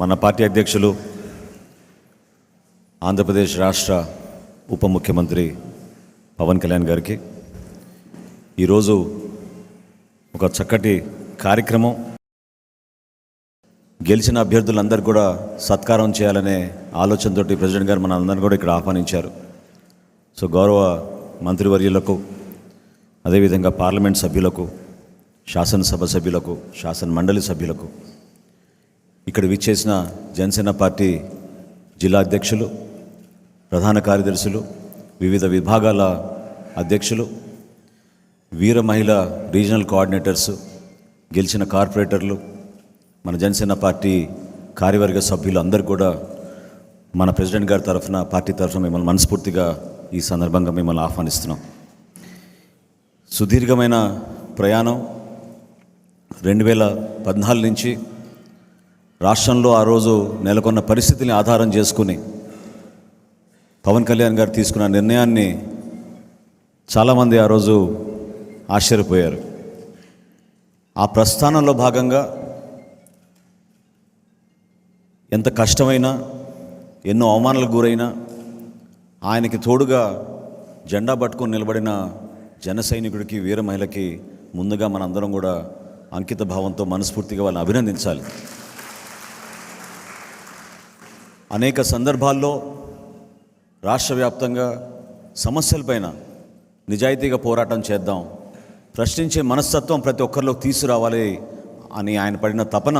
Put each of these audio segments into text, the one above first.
మన పార్టీ అధ్యక్షులు ఆంధ్రప్రదేశ్ రాష్ట్ర ఉప ముఖ్యమంత్రి పవన్ కళ్యాణ్ గారికి ఈరోజు ఒక చక్కటి కార్యక్రమం, గెలిచిన అభ్యర్థులందరూ కూడా సత్కారం చేయాలనే ఆలోచనతో ప్రెసిడెంట్ గారు మన అందరినీ కూడా ఇక్కడ ఆహ్వానించారు. సో గౌరవ మంత్రివర్యులకు, అదేవిధంగా పార్లమెంట్ సభ్యులకు, శాసనసభ సభ్యులకు, శాసన మండలి సభ్యులకు, ఇక్కడ విచ్చేసిన జనసేన పార్టీ జిల్లా అధ్యక్షులు, ప్రధాన కార్యదర్శులు, వివిధ విభాగాల అధ్యక్షులు, వీర మహిళ రీజనల్ కోఆర్డినేటర్స్, గెలిచిన కార్పొరేటర్లు, మన జనసేన పార్టీ కార్యవర్గ సభ్యులు అందరూ కూడా మన ప్రెసిడెంట్ గారి తరఫున, పార్టీ తరఫున మిమ్మల్ని మనస్ఫూర్తిగా ఈ సందర్భంగా మిమ్మల్ని ఆహ్వానిస్తున్నాం. సుదీర్ఘమైన ప్రయాణం 2014 నుంచి రాష్ట్రంలో ఆ రోజు నెలకొన్న పరిస్థితిని ఆధారం చేసుకుని పవన్ కళ్యాణ్ గారు తీసుకున్న నిర్ణయాన్ని చాలామంది ఆ రోజు ఆశ్చర్యపోయారు. ఆ ప్రస్థానంలో భాగంగా ఎంత కష్టమైనా, ఎన్నో అవమానాలకు గురైనా ఆయనకి తోడుగా జెండా పట్టుకొని నిలబడిన జన సైనికుడికి, వీర మహిళకి ముందుగా మనందరం కూడా అంకిత భావంతో మనస్ఫూర్తిగా వాళ్ళని అభినందించాలి. అనేక సందర్భాల్లో రాష్ట్ర వ్యాప్తంగా సమస్యలపైన నిజాయితీగా పోరాటం చేద్దాం, ప్రశ్నించే మనస్తత్వం ప్రతి ఒక్కరిలో తీసుకురావాలి అని ఆయన పడిన తపన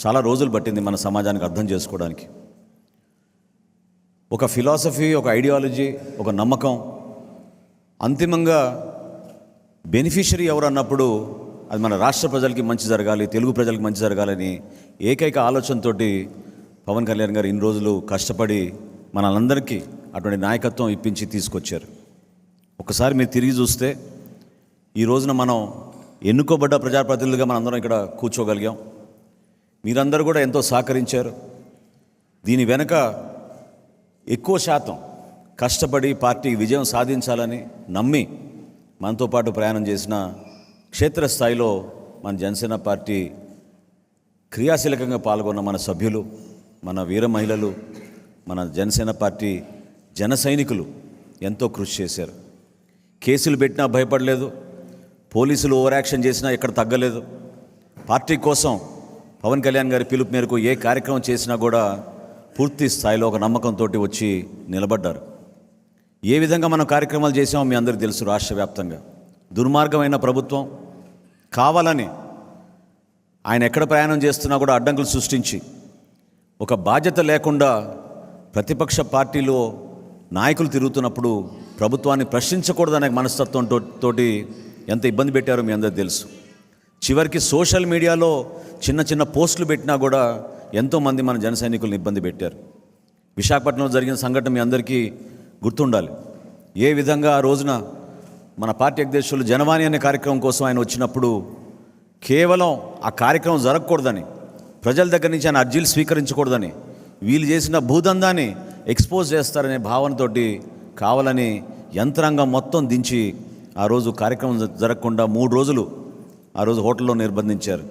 చాలా రోజులు పట్టింది మన సమాజానికి అర్థం చేసుకోవడానికి. ఒక ఫిలాసఫీ, ఒక ఐడియాలజీ, ఒక నమ్మకం, అంతిమంగా బెనిఫిషరీ ఎవరు అన్నప్పుడు అది మన రాష్ట్ర ప్రజలకి మంచి జరగాలి, తెలుగు ప్రజలకి మంచి జరగాలని ఏకైక ఆలోచనతోటి పవన్ కళ్యాణ్ గారు ఇన్ని రోజులు కష్టపడి మనందరికీ అటువంటి నాయకత్వం ఇప్పించి తీసుకొచ్చారు. ఒకసారి మీరు తిరిగి చూస్తే ఈ రోజున మనం ఎన్నుకోబడ్డ ప్రజాప్రతినిధులుగా మనందరం ఇక్కడ కూర్చోగలిగాం. మీరందరూ కూడా ఎంతో సహకరించారు. దీని వెనుక ఎక్కువ శాతం కష్టపడి పార్టీ విజయం సాధించాలని నమ్మి మనతో పాటు ప్రయాణం చేసిన క్షేత్రస్థాయిలో మన జనసేన పార్టీ క్రియాశీలకంగా పాల్గొన్న మన సభ్యులు, మన వీర మహిళలు, మన జనసేన పార్టీ జన సైనికులు ఎంతో కృషి చేశారు. కేసులు పెట్టినా భయపడలేదు, పోలీసులు ఓవర్ యాక్షన్ చేసినా ఎక్కడ తగ్గలేదు. పార్టీ కోసం పవన్ కళ్యాణ్ గారి పిలుపు మేరకు ఏ కార్యక్రమం చేసినా కూడా పూర్తి స్థాయిలో ఒక నమ్మకంతో వచ్చి నిలబడ్డారు. ఏ విధంగా మనం కార్యక్రమాలు చేసామో మీ అందరికీ తెలుసు. రాష్ట్ర వ్యాప్తంగా దుర్మార్గమైన ప్రభుత్వం కావాలని ఆయన ఎక్కడ ప్రయాణం చేస్తున్నా కూడా అడ్డంకులు సృష్టించి, ఒక బాధ్యత లేకుండా ప్రతిపక్ష పార్టీలో నాయకులు తిరుగుతున్నప్పుడు ప్రభుత్వాన్ని ప్రశ్నించకూడదనే మనస్తత్వంతో ఎంత ఇబ్బంది పెట్టారో మీ అందరికీ తెలుసు. చివరికి సోషల్ మీడియాలో చిన్న చిన్న పోస్టులు పెట్టినా కూడా ఎంతోమంది మన జన సైనికులను ఇబ్బంది పెట్టారు. విశాఖపట్నంలో జరిగిన సంఘటన మీ అందరికీ గుర్తుండాలి. ఏ విధంగా ఆ రోజున మన పార్టీ అధ్యక్షులు జనవాణి అనే కార్యక్రమం కోసం ఆయన వచ్చినప్పుడు కేవలం ఆ కార్యక్రమం జరగకూడదని, ప్రజల దగ్గర నుంచి ఆయన అర్జీలు స్వీకరించకూడదని, వీళ్ళు చేసిన భూదందాన్ని ఎక్స్పోజ్ చేస్తారనే భావనతోటి కావాలని యంత్రాంగం మొత్తం దించి ఆ రోజు కార్యక్రమం జరగకుండా 3 రోజులు ఆ రోజు హోటల్లో నిర్బంధించారు.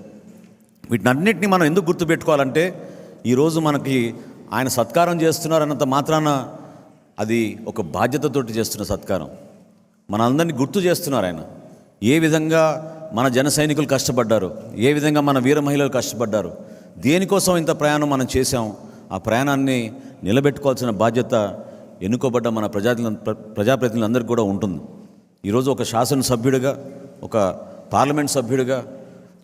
వీటినన్నింటినీ మనం ఎందుకు గుర్తుపెట్టుకోవాలంటే, ఈరోజు మనకి ఆయన సత్కారం చేస్తున్నారన్నంత మాత్రాన అది ఒక బాధ్యతతోటి చేస్తున్న సత్కారం. మనందరినీ గుర్తు చేస్తున్నారు ఆయన. ఏ విధంగా మన జన సైనికులు కష్టపడ్డారు, ఏ విధంగా మన వీర మహిళలు కష్టపడ్డారు, దేనికోసం ఇంత ప్రయాణం మనం చేశాం. ఆ ప్రయాణాన్ని నిలబెట్టుకోవాల్సిన బాధ్యత ఎన్నుకోబడ్డ మన ప్రజాప్రతినిధులందరికీ కూడా ఉంటుంది. ఈరోజు ఒక శాసనసభ్యుడిగా, ఒక పార్లమెంట్ సభ్యుడిగా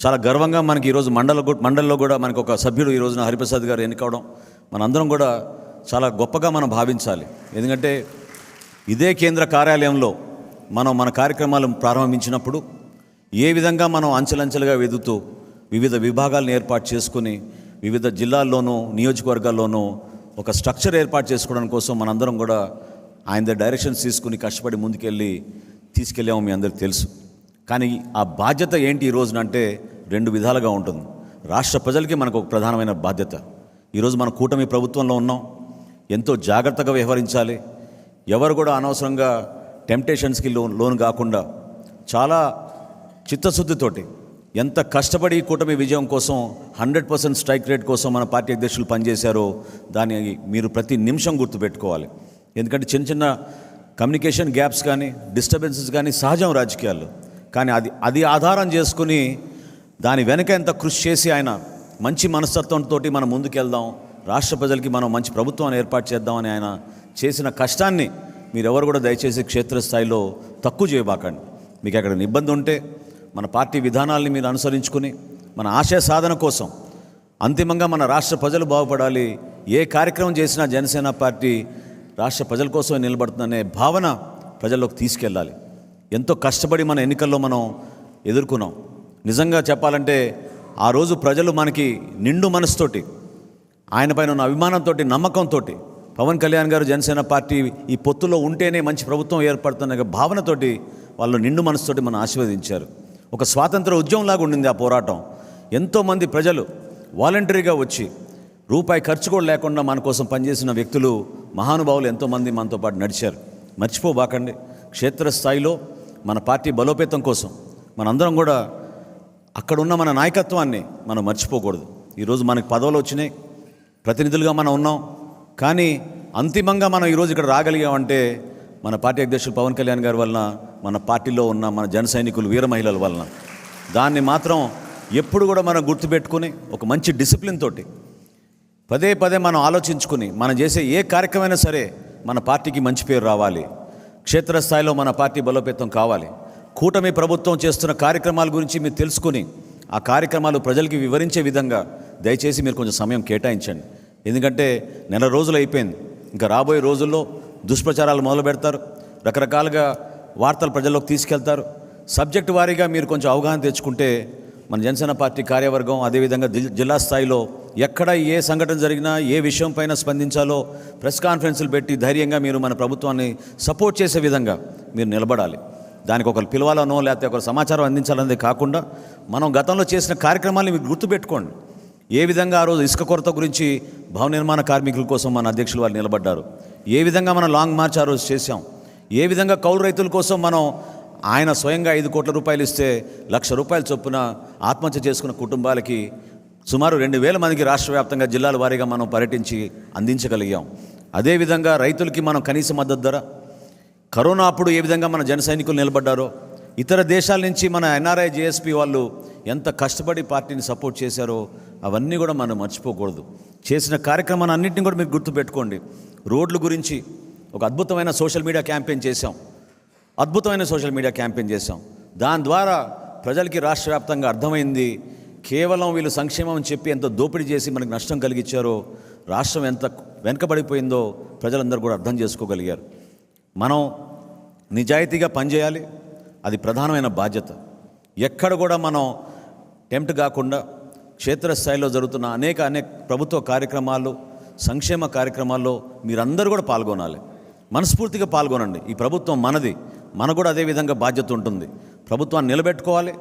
చాలా గర్వంగా మనకి ఈరోజు మండలిలో కూడా మనకు ఒక సభ్యుడు ఈ రోజున హరిప్రసాద్ గారు ఎన్నుకోవడం మనందరం కూడా చాలా గొప్పగా మనం భావించాలి. ఎందుకంటే ఇదే కేంద్ర కార్యాలయంలో మనం మన కార్యక్రమాలు ప్రారంభించినప్పుడు ఏ విధంగా మనం అంచెలంచెలుగా వెదుగుతూ వివిధ విభాగాలను ఏర్పాటు చేసుకుని వివిధ జిల్లాల్లోనూ నియోజకవర్గాల్లోనూ ఒక స్ట్రక్చర్ ఏర్పాటు చేసుకోవడం కోసం మనందరం కూడా ఆయన డైరెక్షన్స్ తీసుకుని కష్టపడి ముందుకెళ్ళి తీసుకెళ్ళాము, మీ అందరికీ తెలుసు. కానీ ఆ బాధ్యత ఏంటి ఈ రోజున అంటే 2 విధాలుగా ఉంటుంది. రాష్ట్ర ప్రజలకి మనకు ఒక ప్రధానమైన బాధ్యత. ఈరోజు మన కూటమి ప్రభుత్వంలో ఉన్నాం, ఎంతో జాగ్రత్తగా వ్యవహరించాలి. ఎవరు కూడా అనవసరంగా టెంప్టేషన్స్కి లోను కాకుండా చాలా చిత్తశుద్ధితోటి ఎంత కష్టపడి ఈ కూటమి విజయం కోసం 100% స్ట్రైక్ రేట్ కోసం మన పార్టీ అధ్యక్షులు పనిచేశారో దాన్ని మీరు ప్రతి నిమిషం గుర్తుపెట్టుకోవాలి. ఎందుకంటే చిన్న చిన్న కమ్యూనికేషన్ గ్యాప్స్ కానీ డిస్టర్బెన్సెస్ కానీ సహజం రాజకీయాల్లో, కానీ అది ఆధారం చేసుకుని దాని వెనక ఎంత కృషి చేసి ఆయన మంచి మనస్తత్వంతో మనం ముందుకెళ్దాం, రాష్ట్ర ప్రజలకి మనం మంచి ప్రభుత్వాన్ని ఏర్పాటు చేద్దామని ఆయన చేసిన కష్టాన్ని మీరెవరు కూడా దయచేసి క్షేత్రస్థాయిలో తక్కువ చేయబాకండి. మీకు అక్కడ ఇబ్బంది ఉంటే మన పార్టీ విధానాల్ని మీరు అనుసరించుకుని మన ఆశయ సాధన కోసం అంతిమంగా మన రాష్ట్ర ప్రజలు బాగుపడాలి, ఏ కార్యక్రమం చేసినా జనసేన పార్టీ రాష్ట్ర ప్రజల కోసమే నిలబడుతుందనే భావన ప్రజల్లోకి తీసుకెళ్ళాలి. ఎంతో కష్టపడి మన ఎన్నికల్లో మనం ఎదుర్కొన్నాం. నిజంగా చెప్పాలంటే ఆ రోజు ప్రజలు మనకి నిండు మనసుతోటి ఆయనపైన ఉన్న అభిమానంతో నమ్మకంతో పవన్ కళ్యాణ్ గారు జనసేన పార్టీ ఈ పొత్తులో ఉంటేనే మంచి ప్రభుత్వం ఏర్పడుతున్న భావనతోటి వాళ్ళు నిండు మనసుతోటి మనం ఆశీర్వదించారు. ఒక స్వాతంత్ర ఉద్యమంలాగా ఉండింది ఆ పోరాటం. ఎంతోమంది ప్రజలు వాలంటరీగా వచ్చి రూపాయి ఖర్చు కూడా లేకుండా మన కోసం పనిచేసిన వ్యక్తులు మహానుభావులు ఎంతోమంది మనతో పాటు నడిచారు. మర్చిపోబాకండి. క్షేత్రస్థాయిలో మన పార్టీ బలోపేతం కోసం మనందరం కూడా అక్కడున్న మన నాయకత్వాన్ని మనం మర్చిపోకూడదు. ఈరోజు మనకు పదవులు వచ్చినాయి, ప్రతినిధులుగా మనం ఉన్నాం, కానీ అంతిమంగా మనం ఈరోజు ఇక్కడ రాగలిగామంటే మన పార్టీ అధ్యక్షులు పవన్ కళ్యాణ్ గారి వలన, మన పార్టీలో ఉన్న మన జన సైనికులు వీర మహిళల వలన. దాన్ని మాత్రం ఎప్పుడు కూడా మనం గుర్తుపెట్టుకుని ఒక మంచి డిసిప్లిన్ తోటి పదే పదే మనం ఆలోచించుకుని మనం చేసే ఏ కార్యక్రమమైనా సరే మన పార్టీకి మంచి పేరు రావాలి, క్షేత్రస్థాయిలో మన పార్టీ బలోపేతం కావాలి. కూటమి ప్రభుత్వం చేస్తున్న కార్యక్రమాల గురించి మీరు తెలుసుకుని ఆ కార్యక్రమాలు ప్రజలకి వివరించే విధంగా దయచేసి మీరు కొంచెం సమయం కేటాయించండి. ఎందుకంటే నెల రోజులు అయిపోయింది, ఇంకా రాబోయే రోజుల్లో దుష్ప్రచారాలు మొదలు పెడతారు, రకరకాలుగా వార్తలు ప్రజల్లోకి తీసుకెళ్తారు. సబ్జెక్టు వారీగా మీరు కొంచెం అవగాహన తెచ్చుకుంటే మన జనసేన పార్టీ కార్యవర్గం అదేవిధంగా జిల్లా స్థాయిలో ఎక్కడ ఏ సంఘటన జరిగినా ఏ విషయం పైన స్పందించాలో ప్రెస్ కాన్ఫరెన్సులు పెట్టి ధైర్యంగా మీరు మన ప్రభుత్వాన్ని సపోర్ట్ చేసే విధంగా మీరు నిలబడాలి. దానికి ఒకరు పిలవాలనో లేకపోతే ఒకరు సమాచారం అందించాలనేది కాకుండా మనం గతంలో చేసిన కార్యక్రమాన్ని మీరు గుర్తుపెట్టుకోండి. ఏ విధంగా ఆ రోజు ఇసుక కొరత గురించి భవన నిర్మాణ కార్మికుల కోసం మన అధ్యక్షులు వాళ్ళు నిలబడ్డారు, ఏ విధంగా మనం లాంగ్ మార్చ్ ఆ రోజు చేశాం, ఏ విధంగా కౌలు రైతుల కోసం మనం ఆయన స్వయంగా 5 కోట్ల రూపాయలు ఇస్తే 1,00,000 రూపాయల చొప్పున ఆత్మహత్య చేసుకున్న కుటుంబాలకి సుమారు 2,000 మందికి రాష్ట్ర వ్యాప్తంగా జిల్లాల వారీగా మనం పర్యటించి అందించగలిగాం. అదేవిధంగా రైతులకి మనం కనీస మద్దతు ధర, కరోనా అప్పుడు ఏ విధంగా మన జన సైనికులు నిలబడ్డారో, ఇతర దేశాల నుంచి మన ఎన్ఆర్ఐ జేఎస్పీ వాళ్ళు ఎంత కష్టపడి పార్టీని సపోర్ట్ చేశారో అవన్నీ కూడా మనం మర్చిపోకూడదు. చేసిన కార్యక్రమాన్ని అన్నింటినీ కూడా మీరు గుర్తుపెట్టుకోండి. రోడ్ల గురించి ఒక అద్భుతమైన సోషల్ మీడియా క్యాంపెయిన్ చేశాం. దాని ద్వారా ప్రజలకి రాష్ట్ర వ్యాప్తంగా అర్థమైంది, కేవలం వీళ్ళు సంక్షేమం అని చెప్పి ఎంత దోపిడీ చేసి మనకు నష్టం కలిగించారో, రాష్ట్రం ఎంత వెనకబడిపోయిందో ప్రజలందరూ కూడా అర్థం చేసుకోగలిగారు. మనం నిజాయితీగా పనిచేయాలి, అది ప్రధానమైన బాధ్యత. ఎక్కడ కూడా మనం టెంప్ట్ కాకుండా క్షేత్రస్థాయిలో జరుగుతున్న అనేక ప్రభుత్వ కార్యక్రమాలు, సంక్షేమ కార్యక్రమాల్లో మీరందరూ కూడా పాల్గొనాలి, మనస్ఫూర్తిగా పాల్గొనండి. ఈ ప్రభుత్వం మనది, మనకు కూడా అదేవిధంగా బాధ్యత ఉంటుంది. ప్రభుత్వాన్ని నిలబెట్టుకోవాలి.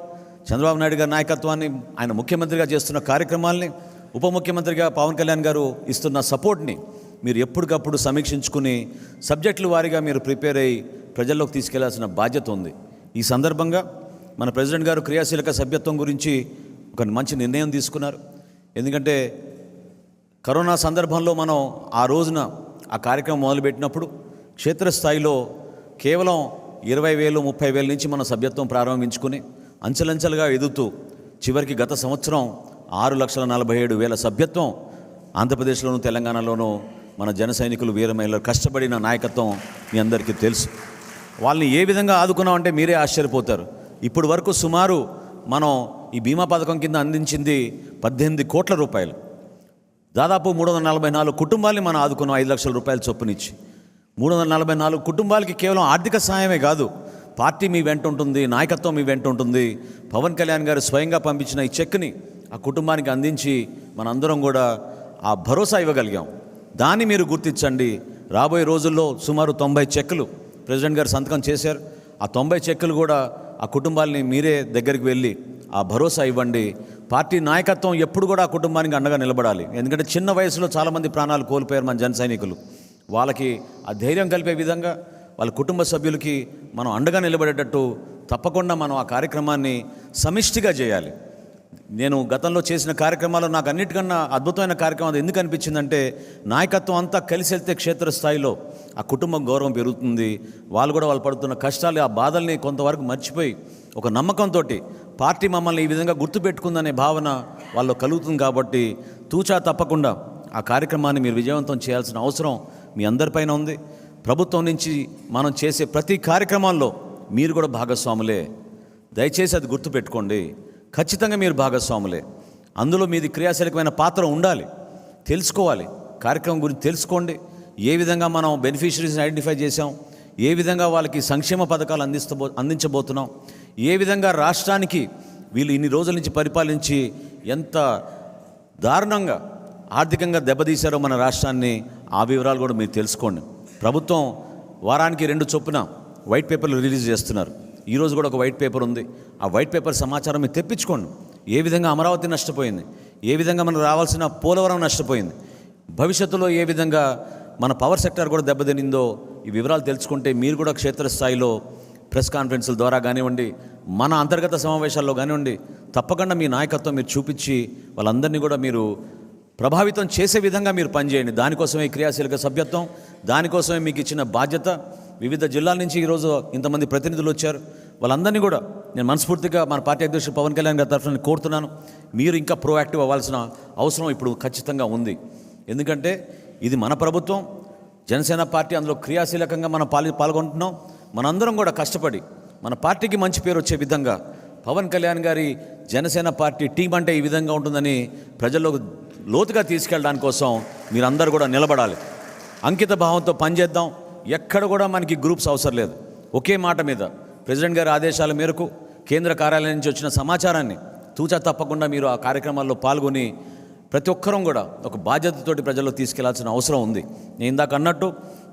చంద్రబాబు నాయుడు గారి నాయకత్వాన్ని, ఆయన ముఖ్యమంత్రిగా చేస్తున్న కార్యక్రమాల్ని, ఉప ముఖ్యమంత్రిగా పవన్ కళ్యాణ్ గారు ఇస్తున్న సపోర్ట్ని మీరు ఎప్పటికప్పుడు సమీక్షించుకుని సబ్జెక్టుల వారీగా మీరు ప్రిపేర్ అయ్యి ప్రజల్లోకి తీసుకెళ్లాల్సిన బాధ్యత ఉంది. ఈ సందర్భంగా మన ప్రెసిడెంట్ గారు క్రియాశీలక సభ్యత్వం గురించి ఒక మంచి నిర్ణయం తీసుకున్నారు. ఎందుకంటే కరోనా సందర్భంలో మనం ఆ రోజున ఆ కార్యక్రమం మొదలుపెట్టినప్పుడు క్షేత్రస్థాయిలో కేవలం 20,000, 30,000 నుంచి మనం సభ్యత్వం ప్రారంభించుకుని అంచెలంచెలుగా ఎదుగుతూ చివరికి గత సంవత్సరం 6,47,000 సభ్యత్వం ఆంధ్రప్రదేశ్లోనూ తెలంగాణలోనూ మన జన సైనికులు వీర మహిళలు కష్టపడిన నాయకత్వం మీ అందరికీ తెలుసు. వాళ్ళని ఏ విధంగా ఆదుకున్నామంటే మీరే ఆశ్చర్యపోతారు. ఇప్పటి వరకు సుమారు మనం ఈ బీమా పథకం కింద అందించింది 18 కోట్ల రూపాయలు. దాదాపు 344 కుటుంబాలని మనం ఆదుకున్నాం 5 లక్షల రూపాయలు చొప్పునిచ్చి. 344 కుటుంబాలకి కేవలం ఆర్థిక సహాయమే కాదు, పార్టీ మీ వెంట ఉంటుంది, నాయకత్వం మీ వెంట ఉంటుంది. పవన్ కళ్యాణ్ గారు స్వయంగా పంపించిన ఈ చెక్ని ఆ కుటుంబానికి అందించి మనందరం కూడా ఆ భరోసా ఇవ్వగలిగాం. దాన్ని మీరు గుర్తించండి. రాబోయే రోజుల్లో సుమారు 90 చెక్కులు ప్రెసిడెంట్ గారు సంతకం చేశారు. ఆ 90 చెక్కులు కూడా ఆ కుటుంబాలని మీరే దగ్గరికి వెళ్ళి ఆ భరోసా ఇవ్వండి. పార్టీ నాయకత్వం ఎప్పుడు కూడా ఆ కుటుంబానికి అండగా నిలబడాలి. ఎందుకంటే చిన్న వయసులో చాలామంది ప్రాణాలు కోల్పోయారు మన జన సైనికులు. వాళ్ళకి ఆ ధైర్యం కలిపే విధంగా వాళ్ళ కుటుంబ సభ్యులకి మనం అండగా నిలబడేటట్టు తప్పకుండా మనం ఆ కార్యక్రమాన్ని సమిష్టిగా చేయాలి. నేను గతంలో చేసిన కార్యక్రమాలు నాకు అన్నిటికన్నా అద్భుతమైన కార్యక్రమం ఎందుకు అనిపించిందంటే, నాయకత్వం అంతా కలిసి వెళ్తే క్షేత్రస్థాయిలో ఆ కుటుంబం గౌరవం పెరుగుతుంది. వాళ్ళు కూడా వాళ్ళు పడుతున్న కష్టాలు, ఆ బాధల్ని కొంతవరకు మర్చిపోయి ఒక నమ్మకంతో పార్టీ మమ్మల్ని ఈ విధంగా గుర్తుపెట్టుకుందనే భావన వాళ్ళు కలుగుతుంది. కాబట్టి తూచా తప్పకుండా ఆ కార్యక్రమాన్ని మీరు విజయవంతం చేయాల్సిన అవసరం మీ అందరిపైన ఉంది. ప్రభుత్వం నుంచి మనం చేసే ప్రతి కార్యక్రమాల్లో మీరు కూడా భాగస్వాములే. దయచేసి అది గుర్తుపెట్టుకోండి. ఖచ్చితంగా మీరు భాగస్వాములే. అందులో మీది క్రియాశీలకమైన పాత్ర ఉండాలి. తెలుసుకోవాలి, కార్యక్రమం గురించి తెలుసుకోండి. ఏ విధంగా మనం బెనిఫిషరీస్ని ఐడెంటిఫై చేసాం, ఏ విధంగా వాళ్ళకి సంక్షేమ పథకాలు అందించబోతున్నాం, ఏ విధంగా రాష్ట్రానికి వీళ్ళు ఇన్ని రోజుల నుంచి పరిపాలించి ఎంత దారుణంగా ఆర్థికంగా దెబ్బతీశారో మన రాష్ట్రాన్ని, ఆ వివరాలు కూడా మీరు తెలుసుకోండి. ప్రభుత్వం వారానికి 2 చొప్పున వైట్ పేపర్లు రిలీజ్ చేస్తున్నారు. ఈరోజు కూడా ఒక వైట్ పేపర్ ఉంది. ఆ వైట్ పేపర్ సమాచారం మీరు తెప్పించుకోండి. ఏ విధంగా అమరావతి నష్టపోయింది, ఏ విధంగా మనకు రావాల్సిన పోలవరం నష్టపోయింది, భవిష్యత్తులో ఏ విధంగా మన పవర్ సెక్టర్ కూడా దెబ్బతినిందో, ఈ వివరాలు తెలుసుకుంటే మీరు కూడా క్షేత్రస్థాయిలో ప్రెస్ కాన్ఫరెన్సుల ద్వారా కానివ్వండి, మన అంతర్గత సమావేశాల్లో కానివ్వండి, తప్పకుండా మీ నాయకత్వం మీరు చూపించి వాళ్ళందరినీ కూడా మీరు ప్రభావితం చేసే విధంగా మీరు పనిచేయండి. దానికోసమే క్రియాశీలక సభ్యత్వం, దానికోసమే మీకు ఇచ్చిన బాధ్యత. వివిధ జిల్లాల నుంచి ఈరోజు ఇంతమంది ప్రతినిధులు వచ్చారు. వాళ్ళందరినీ కూడా నేను మనస్ఫూర్తిగా మన పార్టీ అధ్యక్షుడు పవన్ కళ్యాణ్ గారి తరఫున కోరుతున్నాను, మీరు ఇంకా ప్రోయాక్టివ్ అవ్వాల్సిన అవసరం ఇప్పుడు ఖచ్చితంగా ఉంది. ఎందుకంటే ఇది మన ప్రభుత్వం, జనసేన పార్టీ అందులో క్రియాశీలకంగా మనం పాల్గొంటున్నాం. మనందరం కూడా కష్టపడి మన పార్టీకి మంచి పేరు వచ్చే విధంగా పవన్ కళ్యాణ్ గారి జనసేన పార్టీ టీం అంటే ఈ విధంగా ఉంటుందని ప్రజల్లోకి లోతుగా తీసుకెళ్ళడానికి కోసం మీరందరూ కూడా నిలబడాలి. అంకిత భావంతో పనిచేద్దాం. ఎక్కడ కూడా మనకి గ్రూప్స్ అవసరం లేదు. ఒకే మాట మీద ప్రెసిడెంట్ గారి ఆదేశాల మేరకు కేంద్ర కార్యాలయం నుంచి వచ్చిన సమాచారాన్ని తూచా తప్పకుండా మీరు ఆ కార్యక్రమాల్లో పాల్గొని ప్రతి ఒక్కరం కూడా ఒక బాధ్యతతోటి ప్రజల్లో తీసుకెళ్లాల్సిన అవసరం ఉంది. నేను ఇందాక అన్నట్టు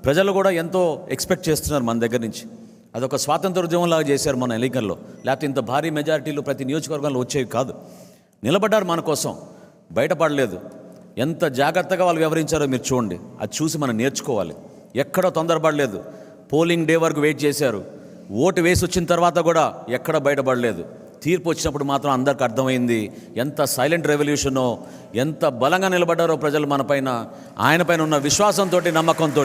ప్రజలు కూడా ఎంతో ఎక్స్పెక్ట్ చేస్తున్నారు మన దగ్గర నుంచి. అదొక స్వాతంత్ర ఉద్యమంలాగా చేశారు మన ఎన్నికల్లో. లేకపోతే ఇంత భారీ మెజారిటీలు ప్రతి నియోజకవర్గంలో వచ్చేవి కాదు. నిలబడ్డారు మన కోసం, బయటపడలేదు. ఎంత జాగ్రత్తగా వాళ్ళు వ్యవహరించారో మీరు చూడండి. అది చూసి మనం నేర్చుకోవాలి. ఎక్కడో తొందరపడలేదు. పోలింగ్ డే వరకు వెయిట్ చేశారు. ఓటు వేసి వచ్చిన తర్వాత కూడా ఎక్కడ బయటపడలేదు. తీర్పు వచ్చినప్పుడు మాత్రం అందరికి అర్థమైంది ఎంత సైలెంట్ రెవల్యూషనో, ఎంత బలంగా నిలబడ్డారో ప్రజలు మనపైన, ఆయనపైన ఉన్న విశ్వాసంతో, నమ్మకంతో.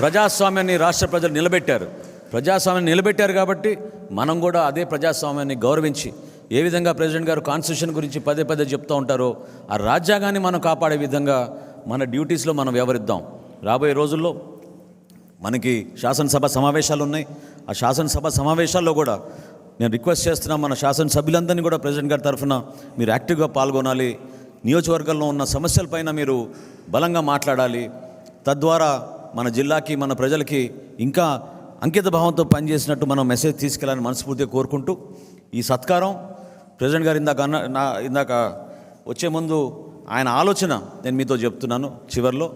ప్రజాస్వామ్యాన్ని రాష్ట్ర ప్రజలు నిలబెట్టారు. ప్రజాస్వామ్యాన్ని నిలబెట్టారు కాబట్టి మనం కూడా అదే ప్రజాస్వామ్యాన్ని గౌరవించి, ఏ విధంగా ప్రెసిడెంట్ గారు కాన్స్టిట్యూషన్ గురించి పదే పదే చెప్తూ ఉంటారో, ఆ రాజ్యాంగాన్ని మనం కాపాడే విధంగా మన డ్యూటీస్లో మనం వ్యవహరిద్దాం. రాబోయే రోజుల్లో మనకి శాసనసభ సమావేశాలు ఉన్నాయి. ఆ శాసనసభ సమావేశాల్లో కూడా నేను రిక్వెస్ట్ చేస్తున్నా, మన శాసనసభ్యులందరినీ కూడా ప్రెసిడెంట్ గారి తరఫున మీరు యాక్టివ్గా పాల్గొనాలి. నియోజకవర్గంలో ఉన్న సమస్యలపైన మీరు బలంగా మాట్లాడాలి. తద్వారా మన జిల్లాకి, మన ప్రజలకి ఇంకా అంకిత భావంతో పనిచేసినట్టు మనం మెసేజ్ తీసుకెళ్ళాలని మనస్ఫూర్తిగా కోరుకుంటూ, ఈ సత్కారం ప్రెసిడెంట్ గారు ఇందాక వచ్చే ముందు ఆయన ఆలోచన నేను మీతో చెప్తున్నాను. చివరిలో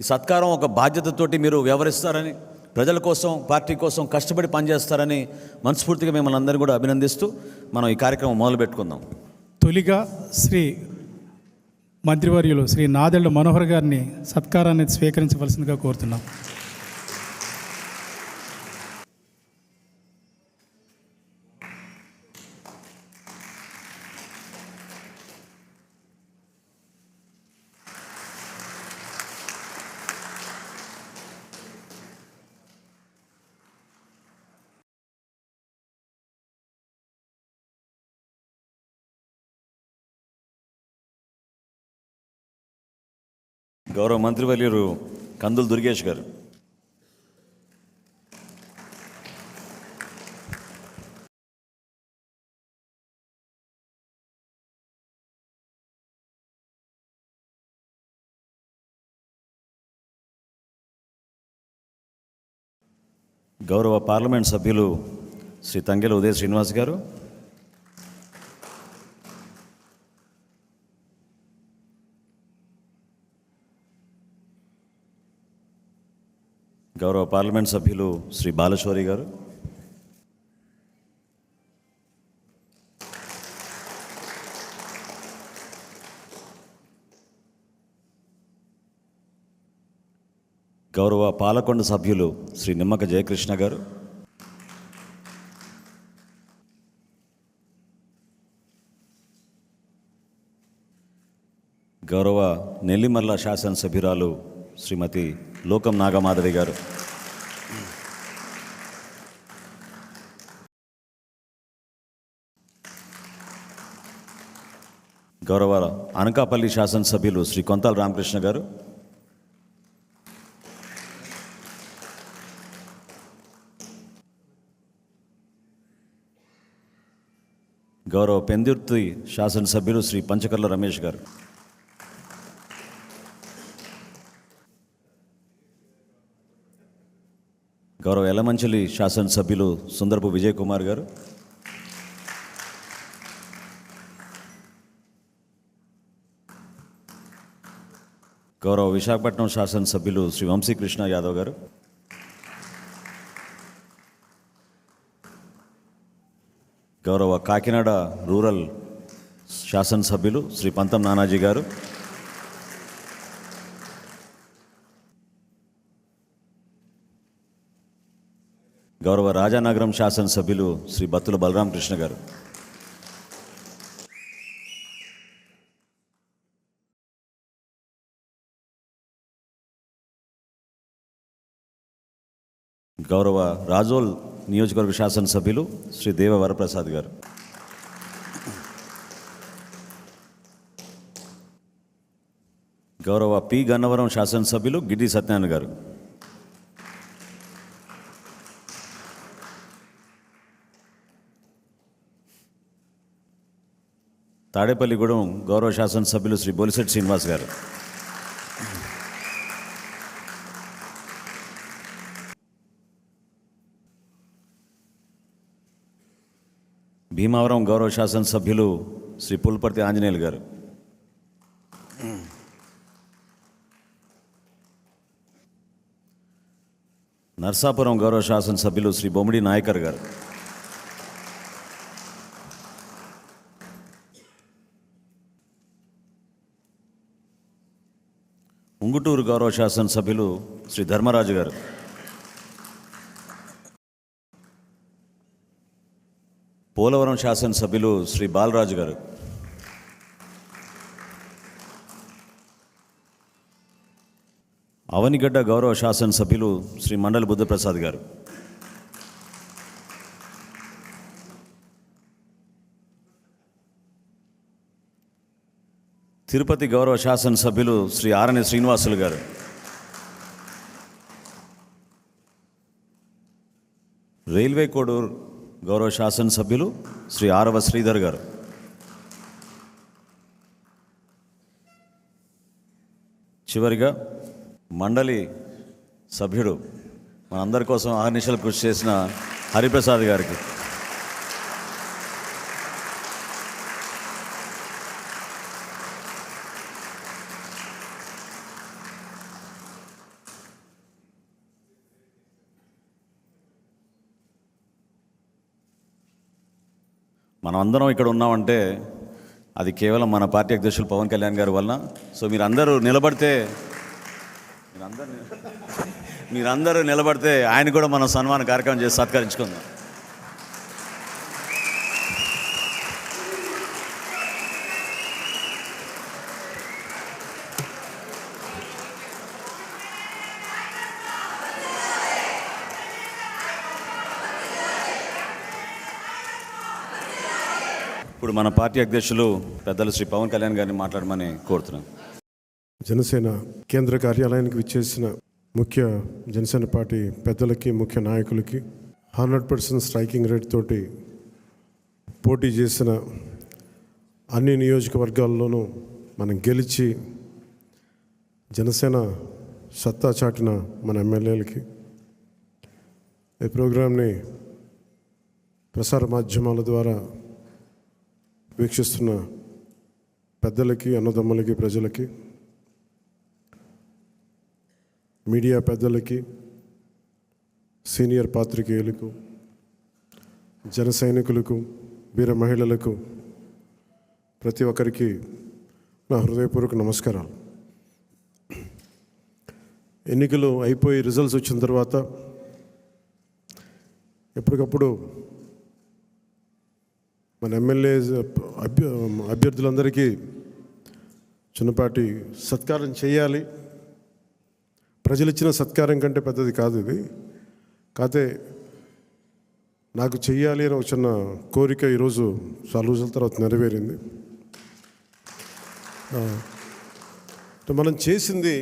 ఈ సత్కారం ఒక బాధ్యతతోటి మీరు వ్యవహరిస్తారని, ప్రజల కోసం, పార్టీ కోసం కష్టపడి పనిచేస్తారని మనస్ఫూర్తిగా మిమ్మల్ని అందరినీ కూడా అభినందిస్తూ మనం ఈ కార్యక్రమం మొదలుపెట్టుకుందాం. తొలిగా శ్రీ మంత్రివర్యులు శ్రీ నాదెళ్ల మనోహర్ గారిని సత్కారాన్ని స్వీకరించవలసిందిగా కోరుతున్నాం. గౌరవ మంత్రివర్యులు కందుల దుర్గేష్ గారు. గౌరవ పార్లమెంట్ సభ్యులు శ్రీ తంగెల ఉదయ శ్రీనివాస్ గారు, గౌరవ పార్లమెంట్ సభ్యులు శ్రీ బాలశౌరి గారు, గౌరవ పాలకొండ సభ్యులు శ్రీ నిమ్మక జయకృష్ణ గారు, గౌరవ నెల్లిమర్ల శాసనసభ్యురాలు శ్రీమతి లోకం నాగమాధవి గారు, గౌరవ అనకాపల్లి శాసనసభ్యులు శ్రీ కొంతాల రామకృష్ణ గారు, గౌరవ పెందుర్తి శాసనసభ్యులు శ్రీ పంచకర్ల రమేష్ గారు, గౌరవ ఎలమంచిలి శాసనసభ్యులు సుందరపు విజయ్ కుమార్ గారు, గౌరవ విశాఖపట్నం శాసనసభ్యులు శ్రీ వంశీకృష్ణ యాదవ్ గారు, గౌరవ కాకినాడ రూరల్ శాసనసభ్యులు శ్రీ పంతం నానాజీ గారు, గౌరవ రాజానగరం శాసనసభ్యులు శ్రీ బత్తుల బలరామకృష్ణ గారు, గౌరవ రాజోల్ నియోజకవర్గ శాసనసభ్యులు శ్రీ దేవ వరప్రసాద్ గారు, గౌరవ పి గన్నవరం శాసనసభ్యులు గిడ్డి సత్యనారాయణ గారు, తాడేపల్లిగూడెం గౌరవ శాసనసభ్యులు శ్రీ బొలిశెట్టి శ్రీనివాస్ గారు, భీమావరం గౌరవ శాసనసభ్యులు శ్రీ పుల్పర్తి ఆంజనేయులు గారు, నర్సాపురం గౌరవ శాసనసభ్యులు శ్రీ బొమ్మిడి నాయకర్ గారు, ఉంగుటూరు గౌరవ శాసనసభ్యులు శ్రీ ధర్మరాజు గారు, పోలవరం శాసనసభ్యులు శ్రీ బాలరాజు గారు, అవనిగడ్డ గౌరవ శాసనసభ్యులు శ్రీ మండలి బుద్ధప్రసాద్ గారు, తిరుపతి గౌరవ శాసనసభ్యులు శ్రీ ఆరణి శ్రీనివాసులు గారు, రైల్వే కోడూరు గౌరవ శాసనసభ్యులు శ్రీ ఆరవ శ్రీధర్ గారు, చివరిగా మండలి సభ్యుడు మనందరి కోసం అహర్నిశలు కృషి చేసిన హరిప్రసాద్ గారికి, మనం అందరం ఇక్కడ ఉన్నామంటే అది కేవలం మన పార్టీ అధ్యక్షులు పవన్ కళ్యాణ్ గారి వలన. సో మీరందరూ నిలబడితే ఆయన కూడా మనం సన్మాన కార్యక్రమం చేసి సత్కరించుకుందాం. ఇప్పుడు మన పార్టీ అధ్యక్షులు పెద్దలు శ్రీ పవన్ కళ్యాణ్ గారిని మాట్లాడమని కోరుతున్నాను. జనసేన కేంద్ర కార్యాలయానికి విచ్చేసిన ముఖ్య జనసేన పార్టీ పెద్దలకి, ముఖ్య నాయకులకి, 100% స్ట్రైకింగ్ రేట్ తోటి పోటీ చేసిన అన్ని నియోజకవర్గాల్లోనూ మనం గెలిచి జనసేన సత్తా చాటిన మన ఎమ్మెల్యేలకి, ఈ ప్రోగ్రాంని ప్రసార మాధ్యమాల ద్వారా వీక్షిస్తున్న పెద్దలకి, అన్నదమ్ములకి, ప్రజలకి, మీడియా పెద్దలకి, సీనియర్ పాత్రికేయులకు, జన సైనికులకు, వీర మహిళలకు, ప్రతి ఒక్కరికి నా హృదయపూర్వక నమస్కారాలు. ఎన్నికలు అయిపోయి రిజల్ట్స్ వచ్చిన తర్వాత ఎప్పటికప్పుడు మన ఎమ్మెల్యే అభ్యర్థులందరికీ చిన్నపాటి సత్కారం చేయాలి. ప్రజలు ఇచ్చిన సత్కారం కంటే పెద్దది కాదు ఇది. కాకపోతే నాకు చెయ్యాలి అని ఒక చిన్న కోరిక ఈరోజు చాలా రోజుల తర్వాత నెరవేరింది. మనం చేసింది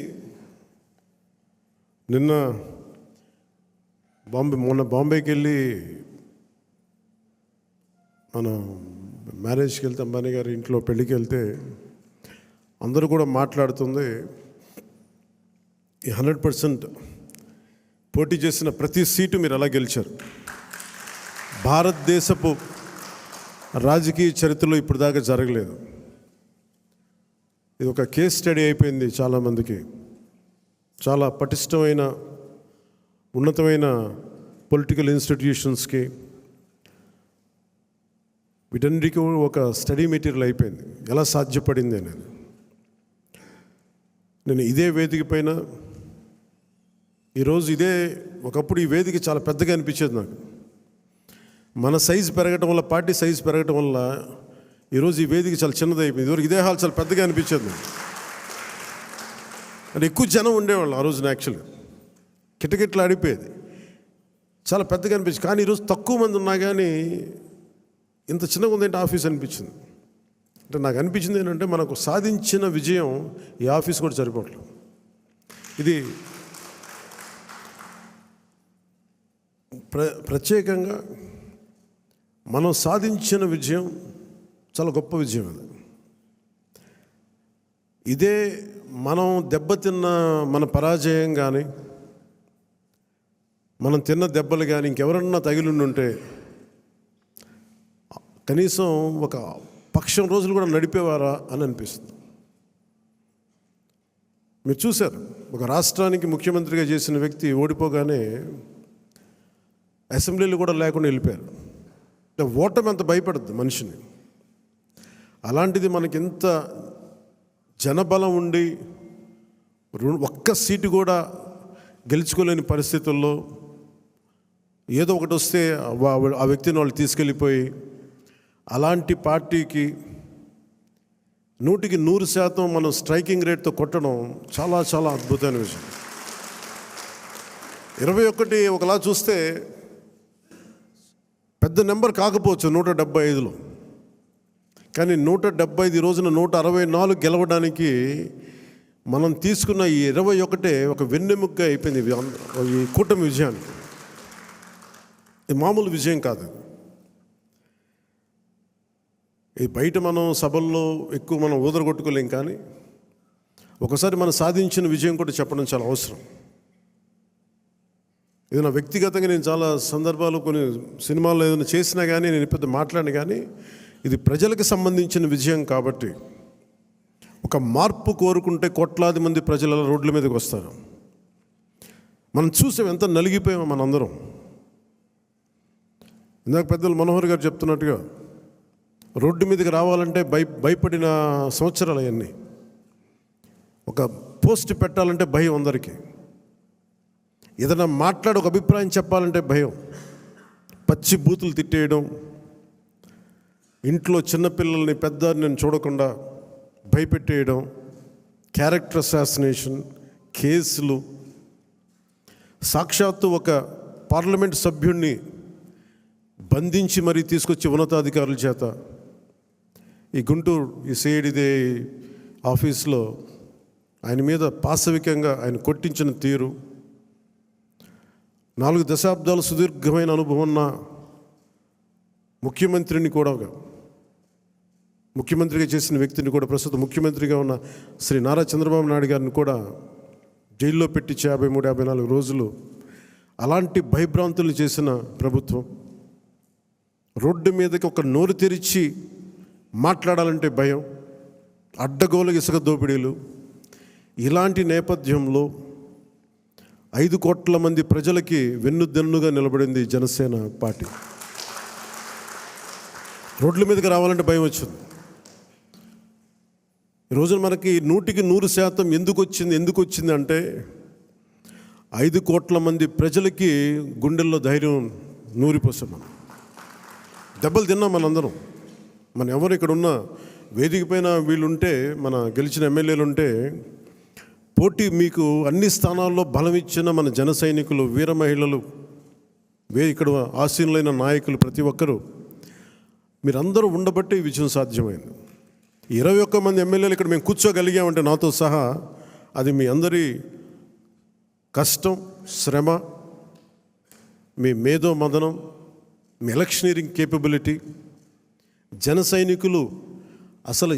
మొన్న బాంబేకి వెళ్ళి మనం మ్యారేజ్కి వెళ్తే అంబానీ గారి ఇంట్లో పెళ్ళికి వెళ్తే అందరూ కూడా మాట్లాడుతుంది 100% పోటీ చేసిన ప్రతి సీటు మీరు ఎలా గెలిచారు. భారతదేశపు రాజకీయ చరిత్రలో ఇప్పుడు దాకా జరగలేదు. ఇది ఒక కేస్ స్టడీ అయిపోయింది చాలామందికి. చాలా పటిష్టమైన ఉన్నతమైన పొలిటికల్ ఇన్స్టిట్యూషన్స్కి వీటన్నిటికీ ఒక స్టడీ మెటీరియల్ అయిపోయింది ఎలా సాధ్యపడింది అనేది. నేను ఇదే వేదిక పైన ఈరోజు ఒకప్పుడు ఈ వేదిక చాలా పెద్దగా అనిపించేది నాకు. మన సైజు పెరగటం వల్ల, పార్టీ సైజు పెరగటం వల్ల ఈరోజు ఈ వేదిక చాలా చిన్నది అయిపోయింది. ఇదివరకు ఇదే హాల్ చాలా పెద్దగా అనిపించేది. అంటే ఎక్కువ జనం ఉండేవాళ్ళు ఆ రోజున. యాక్చువల్గా కిటకిట్లు ఆడిపోయేది, చాలా పెద్దగా అనిపించింది. కానీ ఈరోజు తక్కువ మంది ఉన్నా కానీ ఇంత చిన్నగా ఉందంటే ఆఫీస్ అనిపించింది. అంటే నాకు అనిపించింది ఏంటంటే మనకు సాధించిన విజయం ఈ ఆఫీస్ కూడా సరిపోవట్లేదు. ఇది ప్రత్యేకంగా మనం సాధించిన విజయం చాలా గొప్ప విజయం. అది ఇదే మనం దెబ్బతిన్న మన పరాజయం కానీ, మనం తిన్న దెబ్బలు కానీ ఇంకెవరన్నా తగిలిండుంటే కనీసం ఒక పక్షం రోజులు కూడా నడిపేవారా అని అనిపిస్తుంది. మీరు చూశారు, ఒక రాష్ట్రానికి ముఖ్యమంత్రిగా చేసిన వ్యక్తి ఓడిపోగానే అసెంబ్లీలు కూడా లేకుండా వెళ్ళిపోయారు. అంటే ఓటమి అంత భయపడుతుంది మనిషిని. అలాంటిది మనకింత జనబలం ఉండి ఒక్క సీటు కూడా గెలుచుకోలేని పరిస్థితుల్లో ఏదో ఒకటి వస్తే ఆ వ్యక్తిని వాళ్ళు తీసుకెళ్ళిపోయి అలాంటి పార్టీకి 100% మనం స్ట్రైకింగ్ రేట్తో కొట్టడం చాలా చాలా అద్భుతమైన విషయం. 21 ఒకలా చూస్తే పెద్ద నెంబర్ కాకపోవచ్చు 175లో, కానీ 175 ఈ రోజున 164 గెలవడానికి మనం తీసుకున్న ఈ 21 ఒక వెన్నెముగ్గా అయిపోయింది ఈ కూటమి విజయానికి. ఇది మామూలు విజయం కాదు. ఈ బయట మనం సభల్లో ఎక్కువ మనం ఊదరగొట్టుకోలేం, కానీ ఒకసారి మనం సాధించిన విజయం కూడా చెప్పడం చాలా అవసరం. ఇది నా వ్యక్తిగతంగా నేను చాలా సందర్భాలు కొన్ని సినిమాల్లో ఏదైనా చేసినా కానీ నేను పెద్ద మాట్లాడిన, కానీ ఇది ప్రజలకు సంబంధించిన విజయం కాబట్టి ఒక మార్పు కోరుకుంటే కోట్లాది మంది ప్రజల రోడ్ల మీదకి వస్తారు. మనం చూసాం ఎంత నలిగిపోయామో మనందరం. ఇందాక పెద్దలు మనోహర్ గారు చెప్తున్నట్టుగా రోడ్డు మీదకి రావాలంటే భయపడిన సంవత్సరాలు అవన్నీ. ఒక పోస్ట్ పెట్టాలంటే భయం అందరికీ. ఏదైనా ఒక అభిప్రాయం చెప్పాలంటే భయం. పచ్చి బూతులు తిట్టేయడం, ఇంట్లో చిన్నపిల్లల్ని పెద్దాన్ని చూడకుండా భయపెట్టేయడం, క్యారెక్టర్ అసాసినేషన్ కేసులు, సాక్షాత్తు ఒక పార్లమెంట్ సభ్యుడిని బంధించి మరీ తీసుకొచ్చి ఉన్నతాధికారుల చేత ఈ గుంటూరు ఈ సిఐడిదే ఆఫీస్లో ఆయన మీద పాశవికంగా ఆయన కొట్టించిన తీరు, 4 దశాబ్దాలు సుదీర్ఘమైన అనుభవం ఉన్న ముఖ్యమంత్రిని కూడా, ముఖ్యమంత్రిగా చేసిన వ్యక్తిని కూడా, ప్రస్తుతం ముఖ్యమంత్రిగా ఉన్న శ్రీ నారా చంద్రబాబు నాయుడు గారిని కూడా జైల్లో పెట్టి 53-54 రోజులు అలాంటి భయభ్రాంతులు చేసిన ప్రభుత్వం. రోడ్డు మీదకి ఒక నోరు తెరిచి మాట్లాడాలంటే భయం, అడ్డగోలు ఇసుక దోపిడీలు. ఇలాంటి నేపథ్యంలో 5 కోట్ల మంది ప్రజలకి వెన్నుదన్నుగా నిలబడింది జనసేన పార్టీ. రోడ్ల మీదకి రావాలంటే భయం వచ్చింది. ఈరోజు మనకి 100% ఎందుకు వచ్చింది అంటే 5 కోట్ల మంది ప్రజలకి గుండెల్లో ధైర్యం నూరిపోసాం. మనం దెబ్బలు తిన్నాం మనందరం. మనం ఎవరు ఇక్కడ ఉన్నా వేదిక పైన వీళ్ళుంటే, మన గెలిచిన ఎమ్మెల్యేలు ఉంటే, పోటీ మీకు అన్ని స్థానాల్లో బలం ఇచ్చిన మన జన సైనికులు, వీర మహిళలు, ఇక్కడ ఆసీనులైన నాయకులు ప్రతి ఒక్కరూ మీరందరూ ఉండబట్టే ఈ విజయం సాధ్యమైంది. 21 మంది ఎమ్మెల్యేలు ఇక్కడ మేము కూర్చోగలిగామంటే నాతో సహా, అది మీ అందరి కష్టం, శ్రమ, మీ మేధో మదనం, మీ ఎలక్షనీరింగ్ కేపబిలిటీ. జన సైనికులు అసలు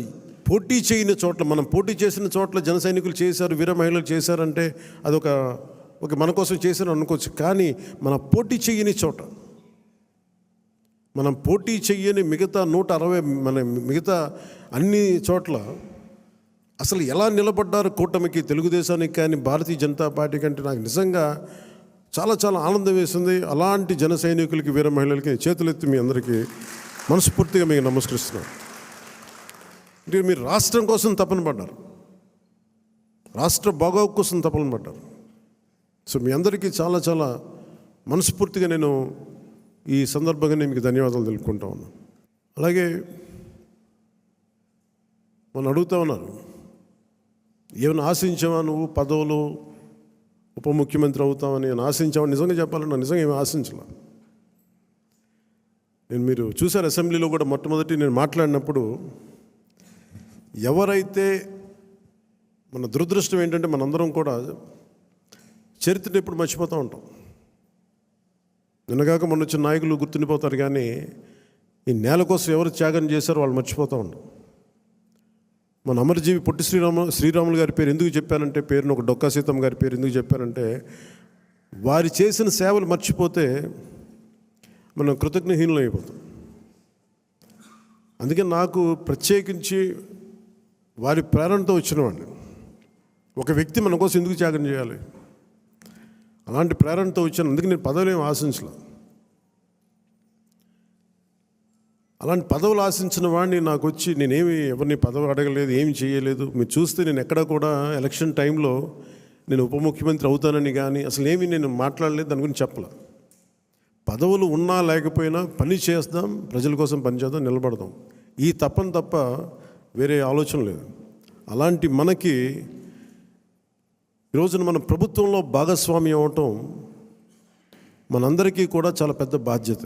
పోటీ చేయని చోట్ల, మనం పోటీ చేసిన చోట్ల జన సైనికులు చేశారు, వీర మహిళలు చేశారంటే అదొక మన కోసం చేశారు అనుకోవచ్చు. కానీ మన పోటీ చేయని చోట, మనం పోటీ చెయ్యని మిగతా 160 మన మిగతా అన్ని చోట్ల అసలు ఎలా నిలబడ్డారు కూటమికి, తెలుగుదేశానికి కానీ భారతీయ జనతా పార్టీ కంటే నాకు నిజంగా చాలా చాలా ఆనందం వేసింది. అలాంటి జన సైనికులకి, వీర మహిళలకి చేతులెత్తి మీ అందరికీ మనస్ఫూర్తిగా మీకు నమస్కరిస్తున్నాను. అంటే మీరు రాష్ట్రం కోసం తపన పడ్డారు, రాష్ట్ర బాగోగు కోసం తపన పడ్డారు. సో మీ అందరికీ చాలా చాలా మనస్ఫూర్తిగా నేను ఈ సందర్భంగా నేను మీకు ధన్యవాదాలు తెలుపుకుంటా ఉన్నాను. అలాగే మనం అడుగుతా ఉన్నారు, ఏమైనా ఆశించావా నువ్వు, పదవులు, ఉప ముఖ్యమంత్రి అవుతామని ఆశించావా? నిజంగా చెప్పాలన్నా నిజంగా ఏమి ఆశించాల. మీరు చూశారు అసెంబ్లీలో కూడా మొట్టమొదటి నేను మాట్లాడినప్పుడు, ఎవరైతే, మన దురదృష్టం ఏంటంటే మనందరం కూడా చరిత్రను ఎప్పుడు మర్చిపోతూ ఉంటాం. నిన్నగాక మొన్న వచ్చిన నాయకులు గుర్తుండిపోతారు, కానీ ఈ నేల కోసం ఎవరు త్యాగం చేశారో వాళ్ళు మర్చిపోతూ ఉంటాం. మన అమరజీవి పొట్టి శ్రీరాములు గారి పేరు ఎందుకు చెప్పానంటే, పేరును ఒక డొక్కా సీతమ్మ గారి పేరు ఎందుకు చెప్పానంటే, వారి చేసిన సేవలు మర్చిపోతే మనం కృతజ్ఞహీనులు అయిపోతాం. అందుకే నాకు ప్రత్యేకించి వారి ప్రేరణతో వచ్చినవాడిని. ఒక వ్యక్తి మన కోసం ఎందుకు త్యాగం చేయాలి, అలాంటి ప్రేరణతో వచ్చాను. అందుకే నేను పదవులు ఏమి ఆశించలే. అలాంటి పదవులు ఆశించిన వాడిని నాకు వచ్చి నేనేమి ఎవరిని పదవి అడగలేదు, ఏమి చేయలేదు. మీరు చూస్తే నేను ఎక్కడ కూడా ఎలక్షన్ టైంలో నేను ఉప ముఖ్యమంత్రి అవుతానని కానీ అసలు ఏమీ నేను మాట్లాడలేదు, దాని గురించి చెప్పలే. పదవులు ఉన్నా లేకపోయినా పని చేద్దాం, ప్రజల కోసం పనిచేద్దాం, నిలబడదాం, ఈ తప్ప వేరే ఆలోచన లేదు. అలాంటి మనకి ఈరోజున మన ప్రభుత్వంలో భాగస్వామి అవ్వటం మనందరికీ కూడా చాలా పెద్ద బాధ్యత.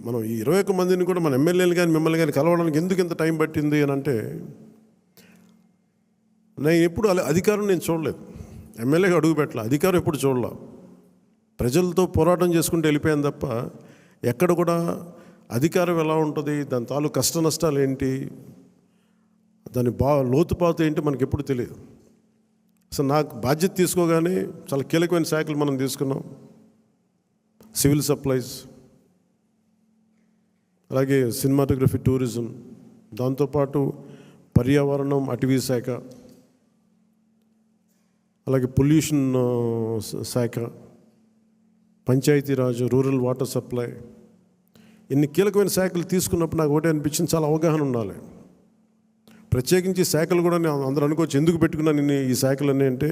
మనం ఈ 21 మందిని కూడా మన ఎమ్మెల్యేలు కానీ మిమ్మల్ని కానీ కలవడానికి ఎందుకు ఇంత టైం పట్టింది అని అంటే, నేను ఎప్పుడు అధికారం నేను చూడలేదు, ఎమ్మెల్యేగా అడుగు పెట్టలే, అధికారం ఎప్పుడు చూడలే. ప్రజలతో పోరాటం చేసుకుంటూ వెళ్ళిపోయాను తప్ప ఎక్కడ కూడా అధికారం ఎలా ఉంటుంది, దాని తాలూకు కష్ట నష్టాలు ఏంటి, దాని లోతుపాతు ఏంటి మనకి ఎప్పుడు తెలియదు. అసలు నాకు బాధ్యత తీసుకోగానే చాలా కీలకమైన శాఖలు మనం తీసుకున్నాం. సివిల్ సప్లైస్, అలాగే సినిమాటోగ్రఫీ, టూరిజం, దాంతోపాటు పర్యావరణం, అటవీ శాఖ, అలాగే పొల్యూషన్ శాఖ, పంచాయతీరాజ్, రూరల్ వాటర్ సప్లై, ఇన్ని కీలకమైన శాఖలు తీసుకున్నప్పుడు నాకు ఒకటే అనిపించింది, చాలా అవగాహన ఉండాలి. ప్రత్యేకించి శాఖలు కూడా నేను అందరూ అనుకోవచ్చు ఎందుకు పెట్టుకున్నాను నేను ఈ శాఖలన్నీ అంటే,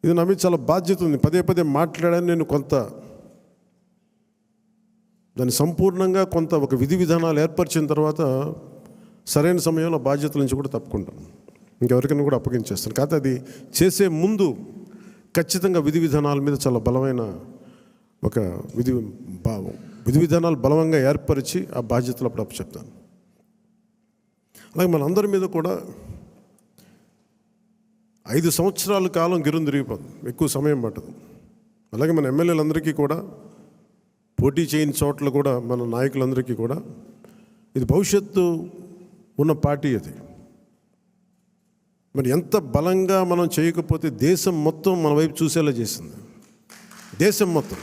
ఇది నా మీద చాలా బాధ్యత ఉంది. పదే మాట్లాడాను నేను. కొంత దాన్ని సంపూర్ణంగా కొంత ఒక విధి విధానాలు ఏర్పరిచిన తర్వాత సరైన సమయంలో బాధ్యతల నుంచి కూడా తప్పుకుంటాను, ఇంకెవరికైనా కూడా అప్పగించేస్తాను. కాకపోతే అది చేసే ముందు ఖచ్చితంగా విధి విధానాల మీద చాలా బలమైన ఒక విధి విధానాలు బలంగా ఏర్పరిచి ఆ బాధ్యతలు అప్పుడు అప్పచెప్తాను. అలాగే మనందరి మీద కూడా 5 సంవత్సరాల కాలం గిరుని తిరిగిపోతుంది, ఎక్కువ సమయం పట్టదు. అలాగే మన ఎమ్మెల్యేలందరికీ కూడా, పోటీ చేయని చోట్ల కూడా మన నాయకులందరికీ కూడా ఇది భవిష్యత్తు ఉన్న పార్టీ. అది మరి ఎంత బలంగా మనం చేయకపోతే దేశం మొత్తం మన వైపు చూసేలా చేసింది. దేశం మొత్తం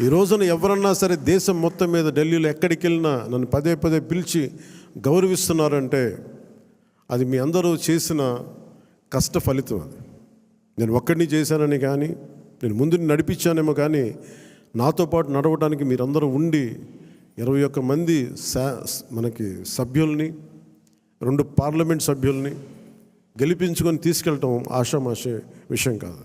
ఈ రోజున ఎవరన్నా సరే దేశం మొత్తం మీద ఢిల్లీలో ఎక్కడికి వెళ్ళినా నన్ను పదే పిలిచి గౌరవిస్తున్నారంటే అది మీ అందరూ చేసిన కష్ట ఫలితం. అది నేను ఒక్కడిని చేశానని కానీ, నేను ముందు నడిపించానేమో కానీ, నాతో పాటు నడవడానికి మీరందరూ ఉండి 21 మంది మనకి సభ్యుల్ని, 2 పార్లమెంట్ సభ్యుల్ని గెలిపించుకొని తీసుకెళ్ళటం ఆషామాషే విషయం కాదు.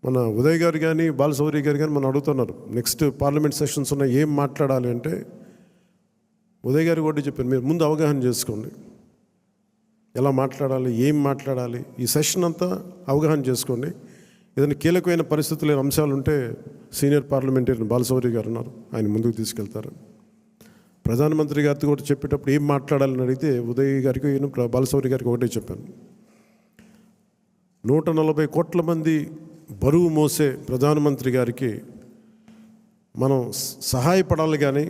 మన ఉదయ్ గారు కానీ బాలశౌరి గారు కానీ మనం అడుగుతున్నారు నెక్స్ట్ పార్లమెంట్ సెషన్స్ ఉన్నాయి, ఏం మాట్లాడాలి అంటే ఉదయ్ గారు కూడా చెప్పారు, మీరు ముందు అవగాహన చేసుకోండి, ఎలా మాట్లాడాలి, ఏం మాట్లాడాలి, ఈ సెషన్ అంతా అవగాహన చేసుకోండి. ఏదైనా కీలకమైన పరిస్థితులు అంశాలు ఉంటే సీనియర్ పార్లమెంటరీయన్ బాలశౌరి గారు ఉన్నారు, ఆయన ముందుకు తీసుకెళ్తారు. ప్రధానమంత్రి గారితో కూడా చెప్పేటప్పుడు ఏం మాట్లాడాలని అడిగితే ఉదయ్ గారికి బాలశౌరి గారికి ఒకటే చెప్పాను, 140 కోట్ల మంది బరువు మోసే ప్రధానమంత్రి గారికి మనం సహాయపడాలి కానీ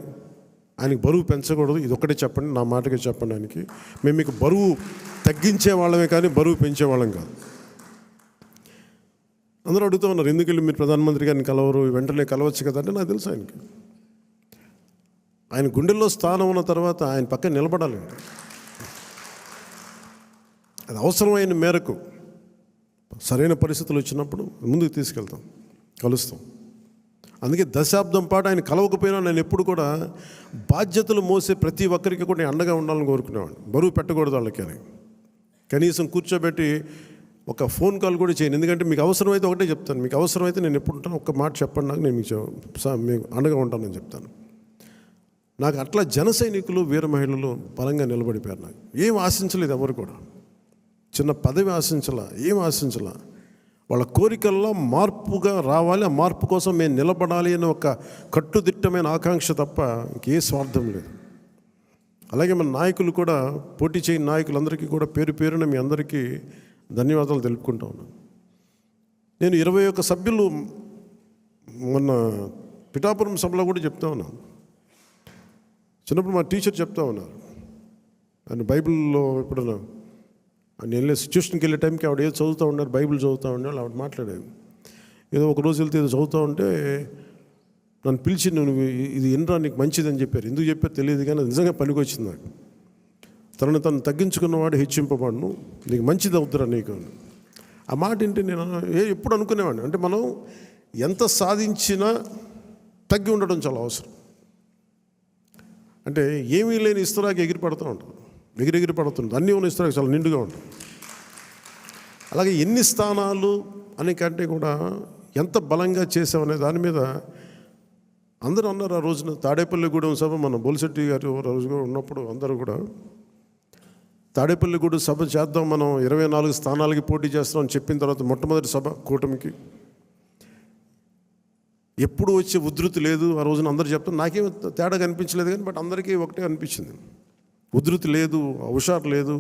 ఆయనకి బరువు పెంచకూడదు. ఇది ఒక్కటే చెప్పండి, నా మాటగా చెప్పండి ఆయనకి. మేము మీకు బరువు తగ్గించే వాళ్ళమే కానీ బరువు పెంచే వాళ్ళం కాదు. అందరూ అడుగుతూ ఉన్నారు, ఎందుకు వెళ్ళి మీరు ప్రధానమంత్రి గారిని కలవరు, వెంటనే కలవచ్చు కదా అంటే నాకు తెలుసు ఆయనకి ఆయన గుండెల్లో స్థానం ఉన్న తర్వాత ఆయన పక్కన నిలబడాలండి. అది అవసరమైన మేరకు సరైన పరిస్థితులు వచ్చినప్పుడు ముందుకు తీసుకెళ్తాం, కలుస్తాం. అందుకే దశాబ్దం పాటు ఆయన కలవకపోయినా నేను ఎప్పుడు కూడా బాధ్యతలు మోసే ప్రతి ఒక్కరికి కూడా నేను అండగా ఉండాలని కోరుకునేవాడిని. బరువు పెట్టకూడదు వాళ్ళకి అని కనీసం కూర్చోబెట్టి ఒక ఫోన్ కాల్ కూడా చేయను. ఎందుకంటే మీకు అవసరమైతే ఒకటే చెప్తాను, మీకు అవసరమైతే నేను ఎప్పుడు ఉంటాను ఒక్క మాట చెప్పండి నాకు, నేను మీకు అండగా ఉంటానని చెప్తాను. నాకు అట్లా జన సైనికులు వీర మహిళలు బలంగా నిలబడిపోయారు. నాకు ఏం ఆశించలేదు, ఎవరు కూడా చిన్న పదవి ఆశించలా, ఏం ఆశించలా. వాళ్ళ కోరికల్లో మార్పుగా రావాలి, ఆ మార్పు కోసం మేము నిలబడాలి అని ఒక కట్టుదిట్టమైన ఆకాంక్ష తప్ప ఇంకే స్వార్థం లేదు. అలాగే మన నాయకులు కూడా, పోటీ చేయని నాయకులందరికీ కూడా పేరు పేరున మీ అందరికీ ధన్యవాదాలు తెలుపుకుంటా ఉన్నాను. నేను 21 సభ్యులు మొన్న పిఠాపురం సభలో కూడా చెప్తా ఉన్నాను. చిన్నప్పుడు మా టీచర్ చెప్తా ఉన్నారు, ఆయన బైబిల్లో ఎప్పుడన్నా నేను సిచ్యువేషన్కి వెళ్ళే టైంకి ఆవిడ ఏదో చదువుతూ ఉన్నారు, బైబిల్ చదువుతూ ఉన్నారు. ఆవిడ మాట్లాడేది ఏదో ఒక రోజు వెళ్తే ఏదో చదువుతూ ఉంటే నన్ను పిలిచి నువ్వు ఇది ఎన్రా నీకు మంచిదని చెప్పారు. ఎందుకు చెప్పారు తెలియదు కానీ నిజంగా పనికి వచ్చింది నాకు. తను తగ్గించుకున్నవాడు హెచ్చింపబడును, నీకు మంచిది అవుతురా నీకు. ఆ మాట ఏంటి నేను ఎప్పుడు అనుకునేవాడిని, అంటే మనం ఎంత సాధించినా తగ్గి ఉండడం చాలా అవసరం. అంటే ఏమీ లేని ఇస్తరాకి ఎగిరి పడుతూ ఉంటుంది, ఎగిరెగిరి పడుతుంది. అన్నీ ఉన్న ఇస్తరాకి చాలా నిండుగా ఉంటుంది. అలాగే ఎన్ని స్థానాలు అని కంటే కూడా ఎంత బలంగా చేసామనే దాని మీద అందరూ అన్నారు. ఆ రోజున తాడేపల్లిగూడెం సభ మన బొలిశెట్టి గారు రోజుగా ఉన్నప్పుడు అందరూ కూడా తాడేపల్లిగూడెం సభ చేద్దాం, మనం 24 స్థానాలకి పోటీ చేస్తాం అని చెప్పిన తర్వాత మొట్టమొదటి సభ కూటమికి ఎప్పుడు వచ్చే ఉధృతి లేదు. ఆ రోజున అందరూ చెప్తారు, నాకేం తేడా కనిపించలేదు కానీ బట్ అందరికీ ఒకటే అనిపించింది, ఉధృతి లేదు, హుషారు లేదు,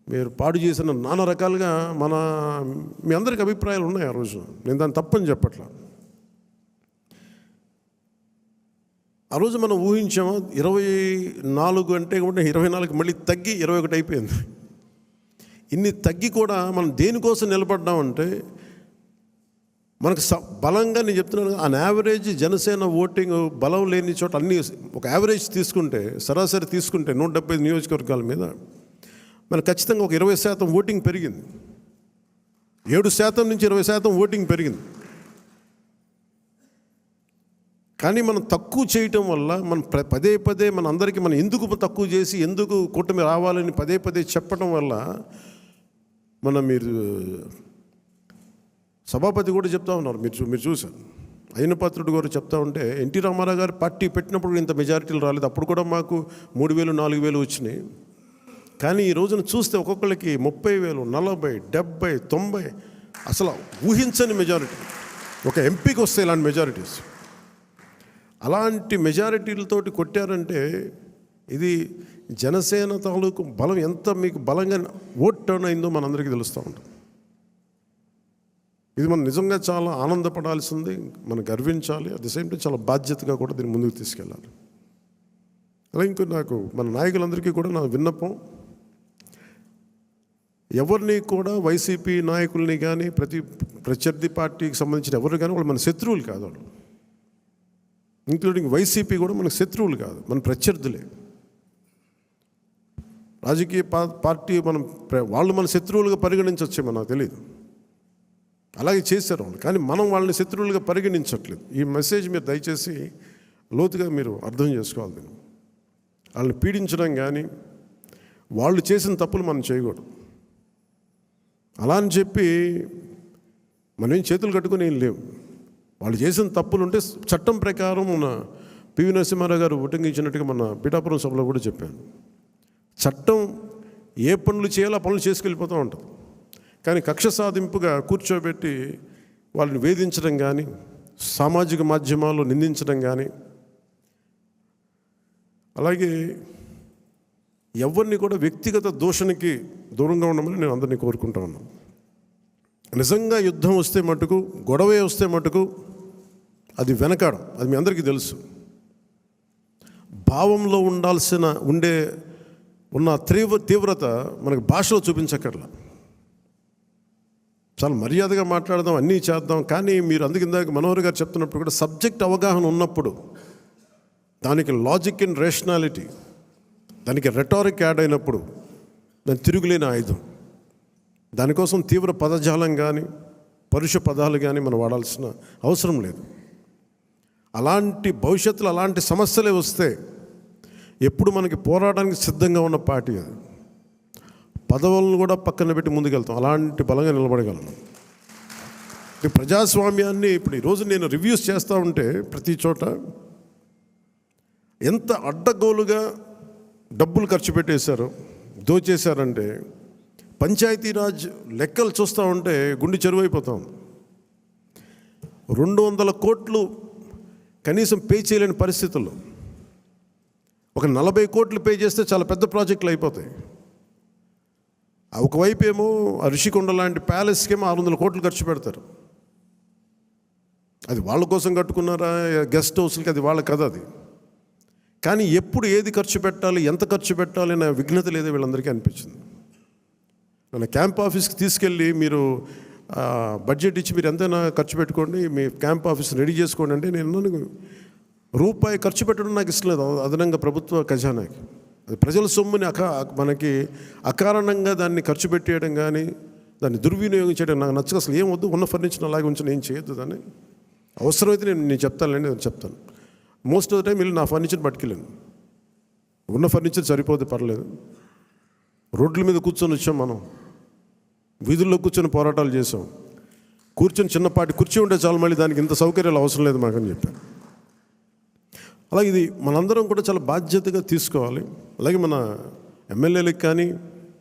మీరు పాడు చేసిన నానా రకాలుగా మీ అందరికి అభిప్రాయాలు ఉన్నాయి. ఆ రోజు నేను దాన్ని తప్పని చెప్పట్లా. ఆ రోజు మనం ఊహించాము 24 అంటే కూడా 24 మళ్ళీ తగ్గి 21 అయిపోయింది. ఇన్ని తగ్గి కూడా మనం దేనికోసం నిలబడ్డామంటే మనకు బలంగా, నేను చెప్తున్నాను, ఆన్ యావరేజ్ జనసేన ఓటింగ్ బలం లేని చోట అన్ని ఒక యావరేజ్ తీసుకుంటే, సరాసరి తీసుకుంటే 170 నియోజకవర్గాల మీద మనకు ఖచ్చితంగా ఒక 20% ఓటింగ్ పెరిగింది. 7% నుంచి 20% ఓటింగ్ పెరిగింది. కానీ మనం తక్కువ చేయటం వల్ల మనం పదే పదే మన అందరికీ మనం ఎందుకు తక్కువ చేసి ఎందుకు కూటమి రావాలని పదే పదే చెప్పడం వల్ల మీరు సభాపతి కూడా చెప్తా ఉన్నారు, మీరు చూశారు, అయినపాత్రుడు గారు చెప్తా ఉంటే ఎన్టీ రామారావు గారు పార్టీ పెట్టినప్పుడు ఇంత మెజారిటీలు రాలేదు, అప్పుడు కూడా మాకు 3,000 4,000 వచ్చినాయి. కానీ ఈ రోజున చూస్తే ఒక్కొక్కరికి 30,000 40 70 90 అసలు ఊహించని మెజారిటీ. ఒక ఎంపీకి వస్తే ఇలాంటి మెజారిటీస్, అలాంటి మెజారిటీలతోటి కొట్టారంటే ఇది జనసేన తాలూకు బలం ఎంత మీకు బలంగా ఓట్ టర్న్ అయిందో మనందరికీ తెలుస్తూ ఉంటుంది. ఇది మనం నిజంగా చాలా ఆనందపడాల్సింది, మనం గర్వించాలి. అట్ ది సేమ్ టైం చాలా బాధ్యతగా కూడా దీన్ని ముందుకు తీసుకెళ్ళాలి. అలాగే ఇంకో నాకు మన నాయకులందరికీ కూడా నా విన్నపం, ఎవరిని కూడా వైసీపీ నాయకుల్ని కానీ ప్రత్యర్థి పార్టీకి సంబంధించిన ఎవరు కానీ వాళ్ళు మన శత్రువులు కాదు. వాళ్ళు ఇంక్లూడింగ్ వైసీపీ కూడా మనకు శత్రువులు కాదు, మన ప్రత్యర్థులే. రాజకీయ పార్టీ వాళ్ళు మన శత్రువులుగా పరిగణించవచ్చేమో నాకు తెలియదు, అలాగే చేశారు వాళ్ళు. కానీ మనం వాళ్ళని శత్రువులుగా పరిగణించట్లేదు. ఈ మెసేజ్ మీరు దయచేసి లోతుగా మీరు అర్థం చేసుకోవాలి. వాళ్ళని పీడించడం కానీ వాళ్ళు చేసిన తప్పులు మనం చేయకూడదు. అలా అని చెప్పి మనం ఏం చేతులు కట్టుకుని ఏం లేవు. వాళ్ళు చేసిన తప్పులుంటే చట్టం ప్రకారం మన పివి నరసింహారావు గారు ఉటంకించినట్టుగా మన పిఠాపురం సభలో కూడా చెప్పాను. చట్టం ఏ పనులు చేయాలో ఆ పనులు చేసుకెళ్ళిపోతూ ఉంటుంది. కానీ కక్ష సాధింపుగా కూర్చోబెట్టి వాళ్ళని వేధించడం కానీ, సామాజిక మాధ్యమాల్లో నిందించడం కానీ, అలాగే ఎవరిని కూడా వ్యక్తిగత దూషణకి దూరంగా ఉండమని నేను అందరినీ కోరుకుంటా ఉన్నాను. నిజంగా యుద్ధం వస్తే మటుకు, గొడవే వస్తే మటుకు అది వెనకాడం, అది మీ అందరికీ తెలుసు. భావంలో ఉన్న తీవ్రత మనకు భాషలో చూపించక్కర్లా. చాలా మర్యాదగా మాట్లాడదాం, అన్నీ చేద్దాం. కానీ మీరు అందుకిందాక మనోహర్ గారు చెప్తున్నప్పుడు కూడా సబ్జెక్ట్ అవగాహన ఉన్నప్పుడు, దానికి లాజిక్ అండ్ రేషనాలిటీ, దానికి రెటారిక్ యాడ్ అయినప్పుడు దాని తిరుగులేని ఆయుధం. దానికోసం తీవ్ర పదజాలం కానీ, పరుష పదాలు కానీ మనం వాడాల్సిన అవసరం లేదు. అలాంటి భవిష్యత్తులో అలాంటి సమస్యలే వస్తే ఎప్పుడు మనకి పోరాటానికి సిద్ధంగా ఉన్న పార్టీ అది. పదవులను కూడా పక్కన పెట్టి ముందుకెళ్తాం, అలాంటి బలంగా నిలబడగలం. ఈ ప్రజాస్వామ్యాన్ని ఇప్పుడు ఈరోజు నేను రివ్యూస్ చేస్తూ ఉంటే ప్రతి చోట ఎంత అడ్డగోలుగా డబ్బులు ఖర్చు పెట్టేశారో, దోచేశారంటే, పంచాయతీరాజ్ లెక్కలు చూస్తూ ఉంటే గుండె చెరువైపోతాం. 200 కోట్లు కనీసం పే చేయలేని పరిస్థితుల్లో ఒక 40 కోట్లు పే చేస్తే చాలా పెద్ద ప్రాజెక్టులు అయిపోతాయి. ఒకవైపు ఏమో రిషికొండ లాంటి ప్యాలెస్కేమో 600 కోట్లు ఖర్చు పెడతారు. అది వాళ్ళ కోసం కట్టుకున్నారా, గెస్ట్ హౌస్లకి, అది వాళ్ళ కథ అది. కానీ ఎప్పుడు ఏది ఖర్చు పెట్టాలి, ఎంత ఖర్చు పెట్టాలి అనే విఘ్నత లేదో వీళ్ళందరికీ అనిపించింది. నన్ను క్యాంప్ ఆఫీస్కి తీసుకెళ్ళి మీరు బడ్జెట్ ఇచ్చి మీరు ఎంతైనా ఖర్చు పెట్టుకోండి, మీ క్యాంప్ ఆఫీస్ రెడీ చేసుకోండి అంటే నేను రూపాయి ఖర్చు పెట్టడం నాకు ఇష్టం లేదు అదనంగా ప్రభుత్వ ఖజానాకి. అది ప్రజల సొమ్ముని మనకి అకారణంగా దాన్ని ఖర్చు పెట్టేయడం కానీ, దాన్ని దుర్వినియోగం చేయడం నాకు నచ్చక. అసలు ఏం వద్దు, ఉన్న ఫర్నిచర్ అలాగే ఉంచి ఏం చేయొద్దు. దాన్ని అవసరమైతే నేను చెప్తానులేండి, నేను చెప్తాను. మోస్ట్ ఆఫ్ ద టైం వెళ్ళి నా ఫర్నిచర్ పట్టుకెళ్ళాను. ఉన్న ఫర్నిచర్ సరిపోతే పర్లేదు. రోడ్ల మీద కూర్చొని వచ్చాం, మనం వీధుల్లో కూర్చొని పోరాటాలు చేసాం. కూర్చొని చిన్నపాటి కుర్చీ ఉంటే చాలు, మళ్ళీ దానికి ఇంత సౌకర్యాలు అవసరం లేదు మాకని చెప్పాను. అలాగే ఇది మనందరం కూడా చాలా బాధ్యతగా తీసుకోవాలి. అలాగే మన ఎమ్మెల్యేలకు కానీ,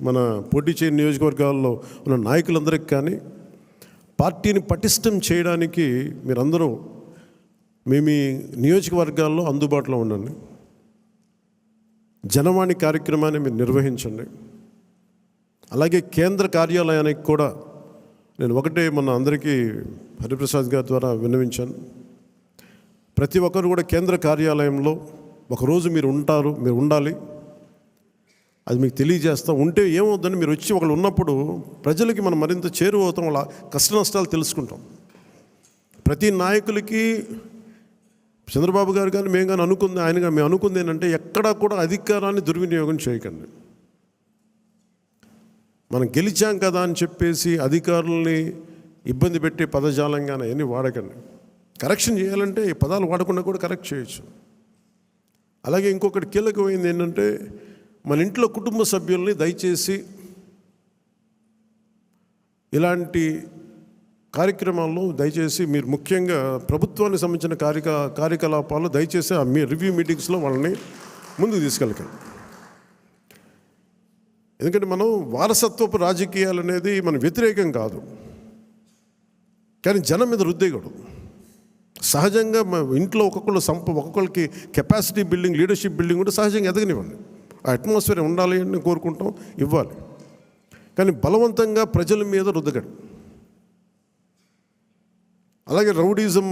మన పోటీ చేయని నియోజకవర్గాల్లో ఉన్న నాయకులందరికీ కానీ పార్టీని పటిష్టం చేయడానికి మీరందరూ మీ నియోజకవర్గాల్లో అందుబాటులో ఉండండి. జనవాణి కార్యక్రమాన్ని మీరు నిర్వహించండి. అలాగే కేంద్ర కార్యాలయానికి కూడా నేను ఒకటే మన అందరికీ హరిప్రసాద్ గారి ద్వారా విన్నవించాను. ప్రతి ఒక్కరు కూడా కేంద్ర కార్యాలయంలో ఒకరోజు మీరు ఉండాలి. అది మీకు తెలియజేస్తాం. ఉంటే ఏమవుతుందని మీరు వచ్చి ఒకళ్ళు ఉన్నప్పుడు ప్రజలకి మనం మరింత చేరువవుతాం, వాళ్ళ కష్ట నష్టాలు తెలుసుకుంటాం. ప్రతి నాయకులకి చంద్రబాబు గారు కానీ మేము కానీ మేము అనుకుంది ఏంటంటే ఎక్కడా కూడా అధికారాన్ని దుర్వినియోగం చేయకండి. మనం గెలిచాం కదా అని చెప్పేసి అధికారుల్ని ఇబ్బంది పెట్టే పదజాలంగానే అవన్నీ వాడకండి. కరెక్షన్ చేయాలంటే ఈ పదాలు వాడకుండా కూడా కరెక్ట్ చేయొచ్చు. అలాగే ఇంకొకటి కీలకమైంది ఏంటంటే మన ఇంట్లో కుటుంబ సభ్యుల్ని దయచేసి ఇలాంటి కార్యక్రమాల్లో దయచేసి మీరు ముఖ్యంగా ప్రభుత్వానికి సంబంధించిన కార్యకలాపాలు దయచేసి మీ రివ్యూ మీటింగ్స్లో వాళ్ళని ముందుకు తీసుకెళ్ళకండి. ఎందుకంటే మనం వారసత్వపు రాజకీయాలు అనేది మన వ్యతిరేకం కాదు, కానీ జనం మీద రుద్దేయకూడదు. సహజంగా ఇంట్లో ఒక్కొక్కరికి కెపాసిటీ బిల్డింగ్, లీడర్షిప్ బిల్డింగ్ కూడా సహజంగా ఎదగనివ్వండి. ఆ అట్మాస్ఫియర్ ఉండాలి అని కోరుకుంటాం, ఇవ్వాలి. కానీ బలవంతంగా ప్రజల మీద రుద్దకండి. అలాగే రౌడీజం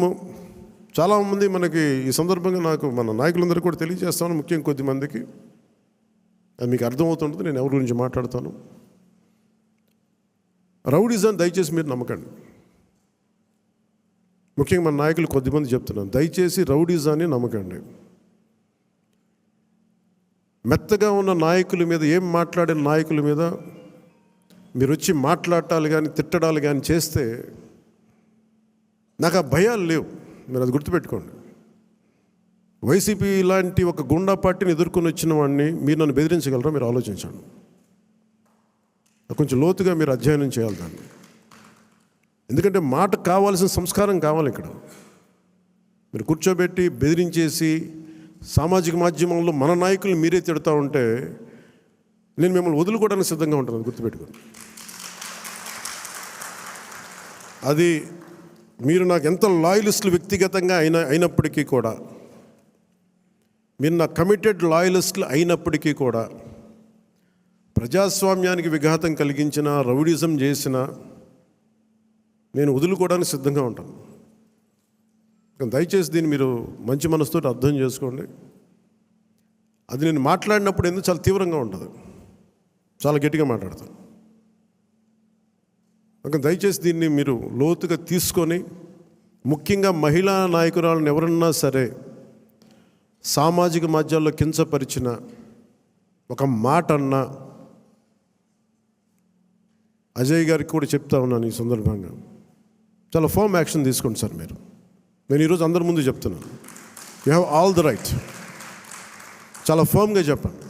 చాలామంది మనకి ఈ సందర్భంగా నాకు మన నాయకులందరూ కూడా తెలియజేస్తాను, ముఖ్యంగా కొద్దిమందికి అది మీకు అర్థమవుతుంటుంది నేను ఎవరి గురించి మాట్లాడతాను. రౌడీజం దయచేసి మీరు నమ్మకండి. ముఖ్యంగా మన నాయకులు కొద్దిమంది చెప్తున్నాను, దయచేసి రౌడీజాన్ని నమ్మకండి. మెత్తగా ఉన్న నాయకుల మీద, ఏం మాట్లాడిన నాయకుల మీద మీరు వచ్చి మాట్లాడాలి కానీ తిట్టడాలు కానీ చేస్తే నాకు ఆ భయాలు లేవు. మీరు అది గుర్తుపెట్టుకోండి. వైసీపీ లాంటి ఒక గుండా పార్టీని ఎదుర్కొని వచ్చిన వాడిని మీరు నన్ను బెదిరించగలరా? మీరు ఆలోచించండి. కొంచెం లోతుగా మీరు అధ్యయనం చేయాలి దాన్ని. ఎందుకంటే మాట కావాల్సిన సంస్కారం కావాలి. ఇక్కడ మీరు కూర్చోబెట్టి బెదిరించేసి సామాజిక మాధ్యమంలో మన నాయకుల్ని మీరే తిడతా ఉంటే నేను మిమ్మల్ని వదులుకోవడానికి సిద్ధంగా ఉంటాను, గుర్తుపెట్టుకోండి. అది మీరు నాకు ఎంత లాయలిస్టులు వ్యక్తిగతంగా అయినప్పటికీ కూడా, మీరు నా కమిటెడ్ లాయలిస్టులు అయినప్పటికీ కూడా, ప్రజాస్వామ్యానికి విఘాతం కలిగించిన, రౌడిజం చేసిన నేను వదులుకోవడానికి సిద్ధంగా ఉంటాను. దయచేసి దీన్ని మీరు మంచి మనసుతో అర్థం చేసుకోండి. అది నేను మాట్లాడినప్పుడు ఎందుకు చాలా తీవ్రంగా ఉంటుంది, చాలా గట్టిగా మాట్లాడతాను. దయచేసి దీన్ని మీరు లోతుగా తీసుకొని, ముఖ్యంగా మహిళా నాయకురాలను ఎవరన్నా సరే సామాజిక మాధ్యమాల్లో కించపరిచిన ఒక మాట అన్నా, అజయ్ గారికి కూడా చెప్తా ఉన్నాను ఈ సందర్భంగా, చాలా ఫర్మ్ యాక్షన్ తీసుకోండి సార్. నేను ఈరోజు అందరి ముందు చెప్తున్నాను, you have all the right. చాలా ఫర్మ్గా చెప్పండి.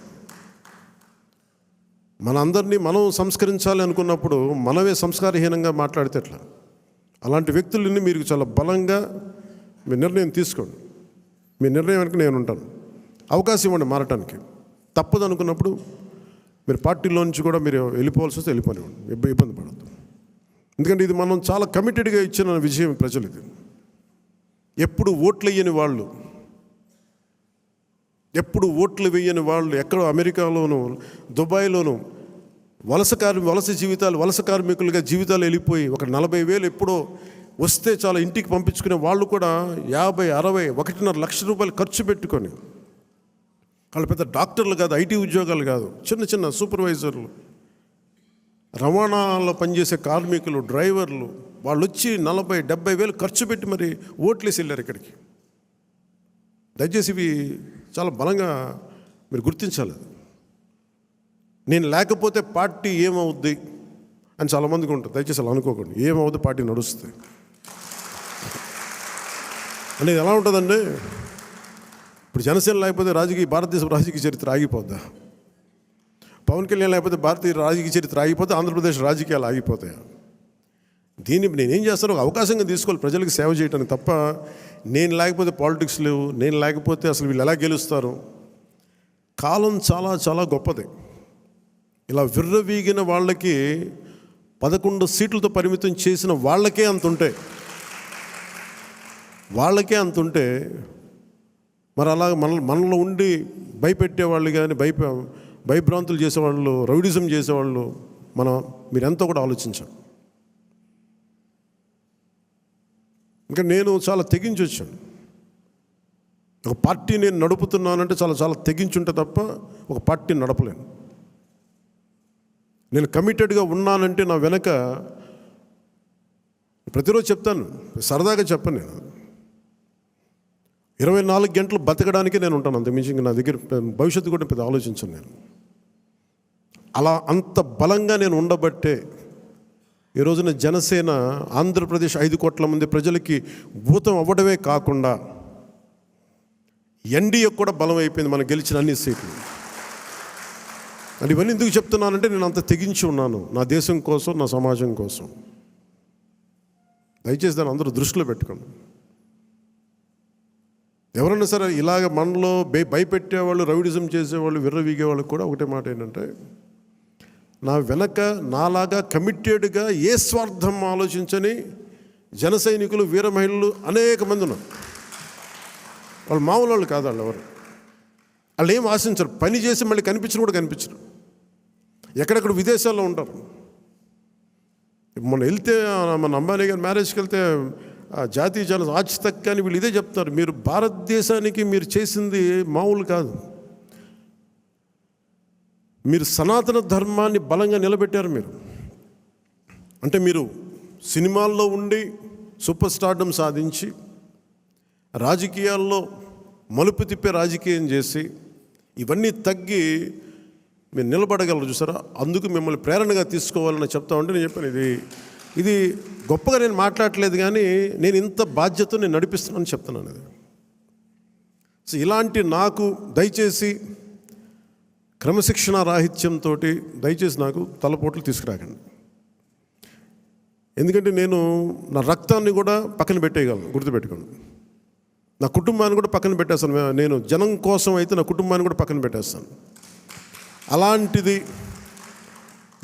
మన అందరినీ మనం సంస్కరించాలి అనుకున్నప్పుడు మనమే సంస్కారహీనంగా మాట్లాడితే ఎట్లా? అలాంటి వ్యక్తులని మీరు చాలా బలంగా మీ నిర్ణయం తీసుకోండి. మీ నిర్ణయం వెనక నేను ఉంటాను. అవకాశం ఇవ్వండి మారటానికి. తప్పదు అనుకున్నప్పుడు మీరు పార్టీలో నుంచి కూడా మీరు వెళ్ళిపోవాల్సి వస్తే వెళ్ళిపోనివ్వండి, ఇబ్బంది పడద్దు. ఎందుకంటే ఇది మనం చాలా కమిటెడ్గా ఇచ్చిన విజయం ప్రజలు. ఇది ఎప్పుడు ఓట్లు వేయని వాళ్ళు, ఎప్పుడు ఓట్లు వేయని వాళ్ళు, ఎక్కడో అమెరికాలోను దుబాయ్లోను వలస కార్మికులుగా జీవితాలు వెళ్ళిపోయి ఒక 40,000 ఎప్పుడో వస్తే చాలా ఇంటికి పంపించుకునే వాళ్ళు కూడా 50, 60, 1.5 లక్ష రూపాయలు ఖర్చు పెట్టుకొని, వాళ్ళు పెద్ద డాక్టర్లు కాదు, ఐటీ ఉద్యోగాలు కాదు, చిన్న చిన్న సూపర్వైజర్లు, రవాణాలో పనిచేసే కార్మికులు, డ్రైవర్లు, వాళ్ళు వచ్చి 40, 70,000 ఖర్చు పెట్టి మరి ఓట్లేసి వెళ్ళారు ఇక్కడికి. దయచేసి ఇవి చాలా బలంగా మీరు గుర్తించాలి. నేను లేకపోతే పార్టీ ఏమవుద్ది అని చాలామందికి ఉంటుంది. దయచేసి అలా అనుకోకండి. ఏమవుద్ది, పార్టీ నడుస్తుంది అనేది ఎలా ఉంటుందండి? ఇప్పుడు జనసేన లేకపోతే భారతదేశ రాజకీయ చరిత్ర ఆగిపోద్దా? పవన్ కళ్యాణ్ లేకపోతే భారతీయ రాజకీయ చరిత్ర ఆగిపోతే ఆంధ్రప్రదేశ్ రాజకీయాలు ఆగిపోతాయా? దీన్ని నేనేం చేస్తాను, ఒక అవకాశంగా తీసుకోవాలి ప్రజలకు సేవ చేయడానికి తప్ప, నేను లేకపోతే పాలిటిక్స్ లేవు, నేను లేకపోతే అసలు వీళ్ళు ఎలా గెలుస్తారు. కాలం చాలా చాలా గొప్పది. ఇలా విర్రవీగిన వాళ్ళకి 11 సీట్లతో పరిమితం చేసిన వాళ్ళకే అంతుంటే మరి అలా మనలో ఉండి భయపెట్టేవాళ్ళు కానీ, భయభ్రాంతులు చేసేవాళ్ళు, రౌడిజం చేసేవాళ్ళు మీరెంతో కూడా ఆలోచించాం. ఇంకా నేను చాలా తెగించి వచ్చాను. ఒక పార్టీ నేను నడుపుతున్నానంటే చాలా చాలా తెగించుంటే తప్ప ఒక పార్టీ నడపలేను. నేను కమిటెడ్గా ఉన్నానంటే నా వెనక ప్రతిరోజు చెప్తాను, సరదాగా చెప్పను. నేను 24 గంటలు బతకడానికి నేను ఉంటాను, అంతకుమించి ఇంకా నా దగ్గర భవిష్యత్తు కూడా పెద్ద ఆలోచించను నేను. అలా అంత బలంగా నేను ఉండబట్టే ఈ రోజున జనసేన ఆంధ్రప్రదేశ్ 5 కోట్ల మంది ప్రజలకి భూతం అవ్వడమే కాకుండా ఎన్డీఏ కూడా బలం అయిపోయింది, మనం గెలిచిన అన్ని సీట్లు. అది ఇవన్నీ ఎందుకు చెప్తున్నానంటే నేను అంత తెగించి ఉన్నాను నా దేశం కోసం, నా సమాజం కోసం. దయచేసి దాన్ని అందరూ దృష్టిలో పెట్టుకోండి. ఎవరైనా సరే ఇలాగ మనలో భయపెట్టేవాళ్ళు, రౌడిజం చేసేవాళ్ళు, విర్రవీగేవాళ్ళు కూడా ఒకటే మాట ఏంటంటే, నా వెనక నాలాగా కమిటెడ్గా ఏ స్వార్థం ఆలోచించని జన సైనికులు, వీర మహిళలు అనేక మంది ఉన్నారు. వాళ్ళు మామూలు వాళ్ళు కాదు. వాళ్ళు ఏం ఆశించరు. పని చేసి మళ్ళీ కూడా కనిపించరు. ఎక్కడెక్కడ విదేశాల్లో ఉంటారు. మొన్న వెళ్తే మన అంబానీ గారి మ్యారేజ్కి వెళ్తే జాతీయ జన ఆజ్ తక్ కానీ వీళ్ళు ఇదే చెప్తారు, మీరు భారతదేశానికి మీరు చేసింది మామూలు కాదు, మీరు సనాతన ధర్మాన్ని బలంగా నిలబెట్టారు. మీరు సినిమాల్లో ఉండి సూపర్ స్టార్డమ్ సాధించి రాజకీయాల్లో మలుపు తిప్పే రాజకీయం చేసి ఇవన్నీ తగ్గి మీరు నిలబడగలరు చూసారా. అందుకు మిమ్మల్ని ప్రేరణగా తీసుకోవాలని చెప్తా ఉంటే నేను చెప్పాను, ఇది గొప్పగా నేను మాట్లాడట్లేదు కానీ నేను ఇంత బాధ్యత నేను నడిపిస్తున్నానని చెప్తున్నాను. ఇది సో ఇలాంటి నాకు దయచేసి క్రమశిక్షణ రాహిత్యంతో దయచేసి నాకు తలపోట్లు తీసుకురాకండి. ఎందుకంటే నేను నా రక్తాన్ని కూడా పక్కన పెట్టేయగలను, గుర్తుపెట్టుకోండి. నా కుటుంబాన్ని కూడా పక్కన పెట్టేస్తాను. నేను జనం కోసం అయితే నా కుటుంబాన్ని కూడా పక్కన పెట్టేస్తాను. అలాంటిది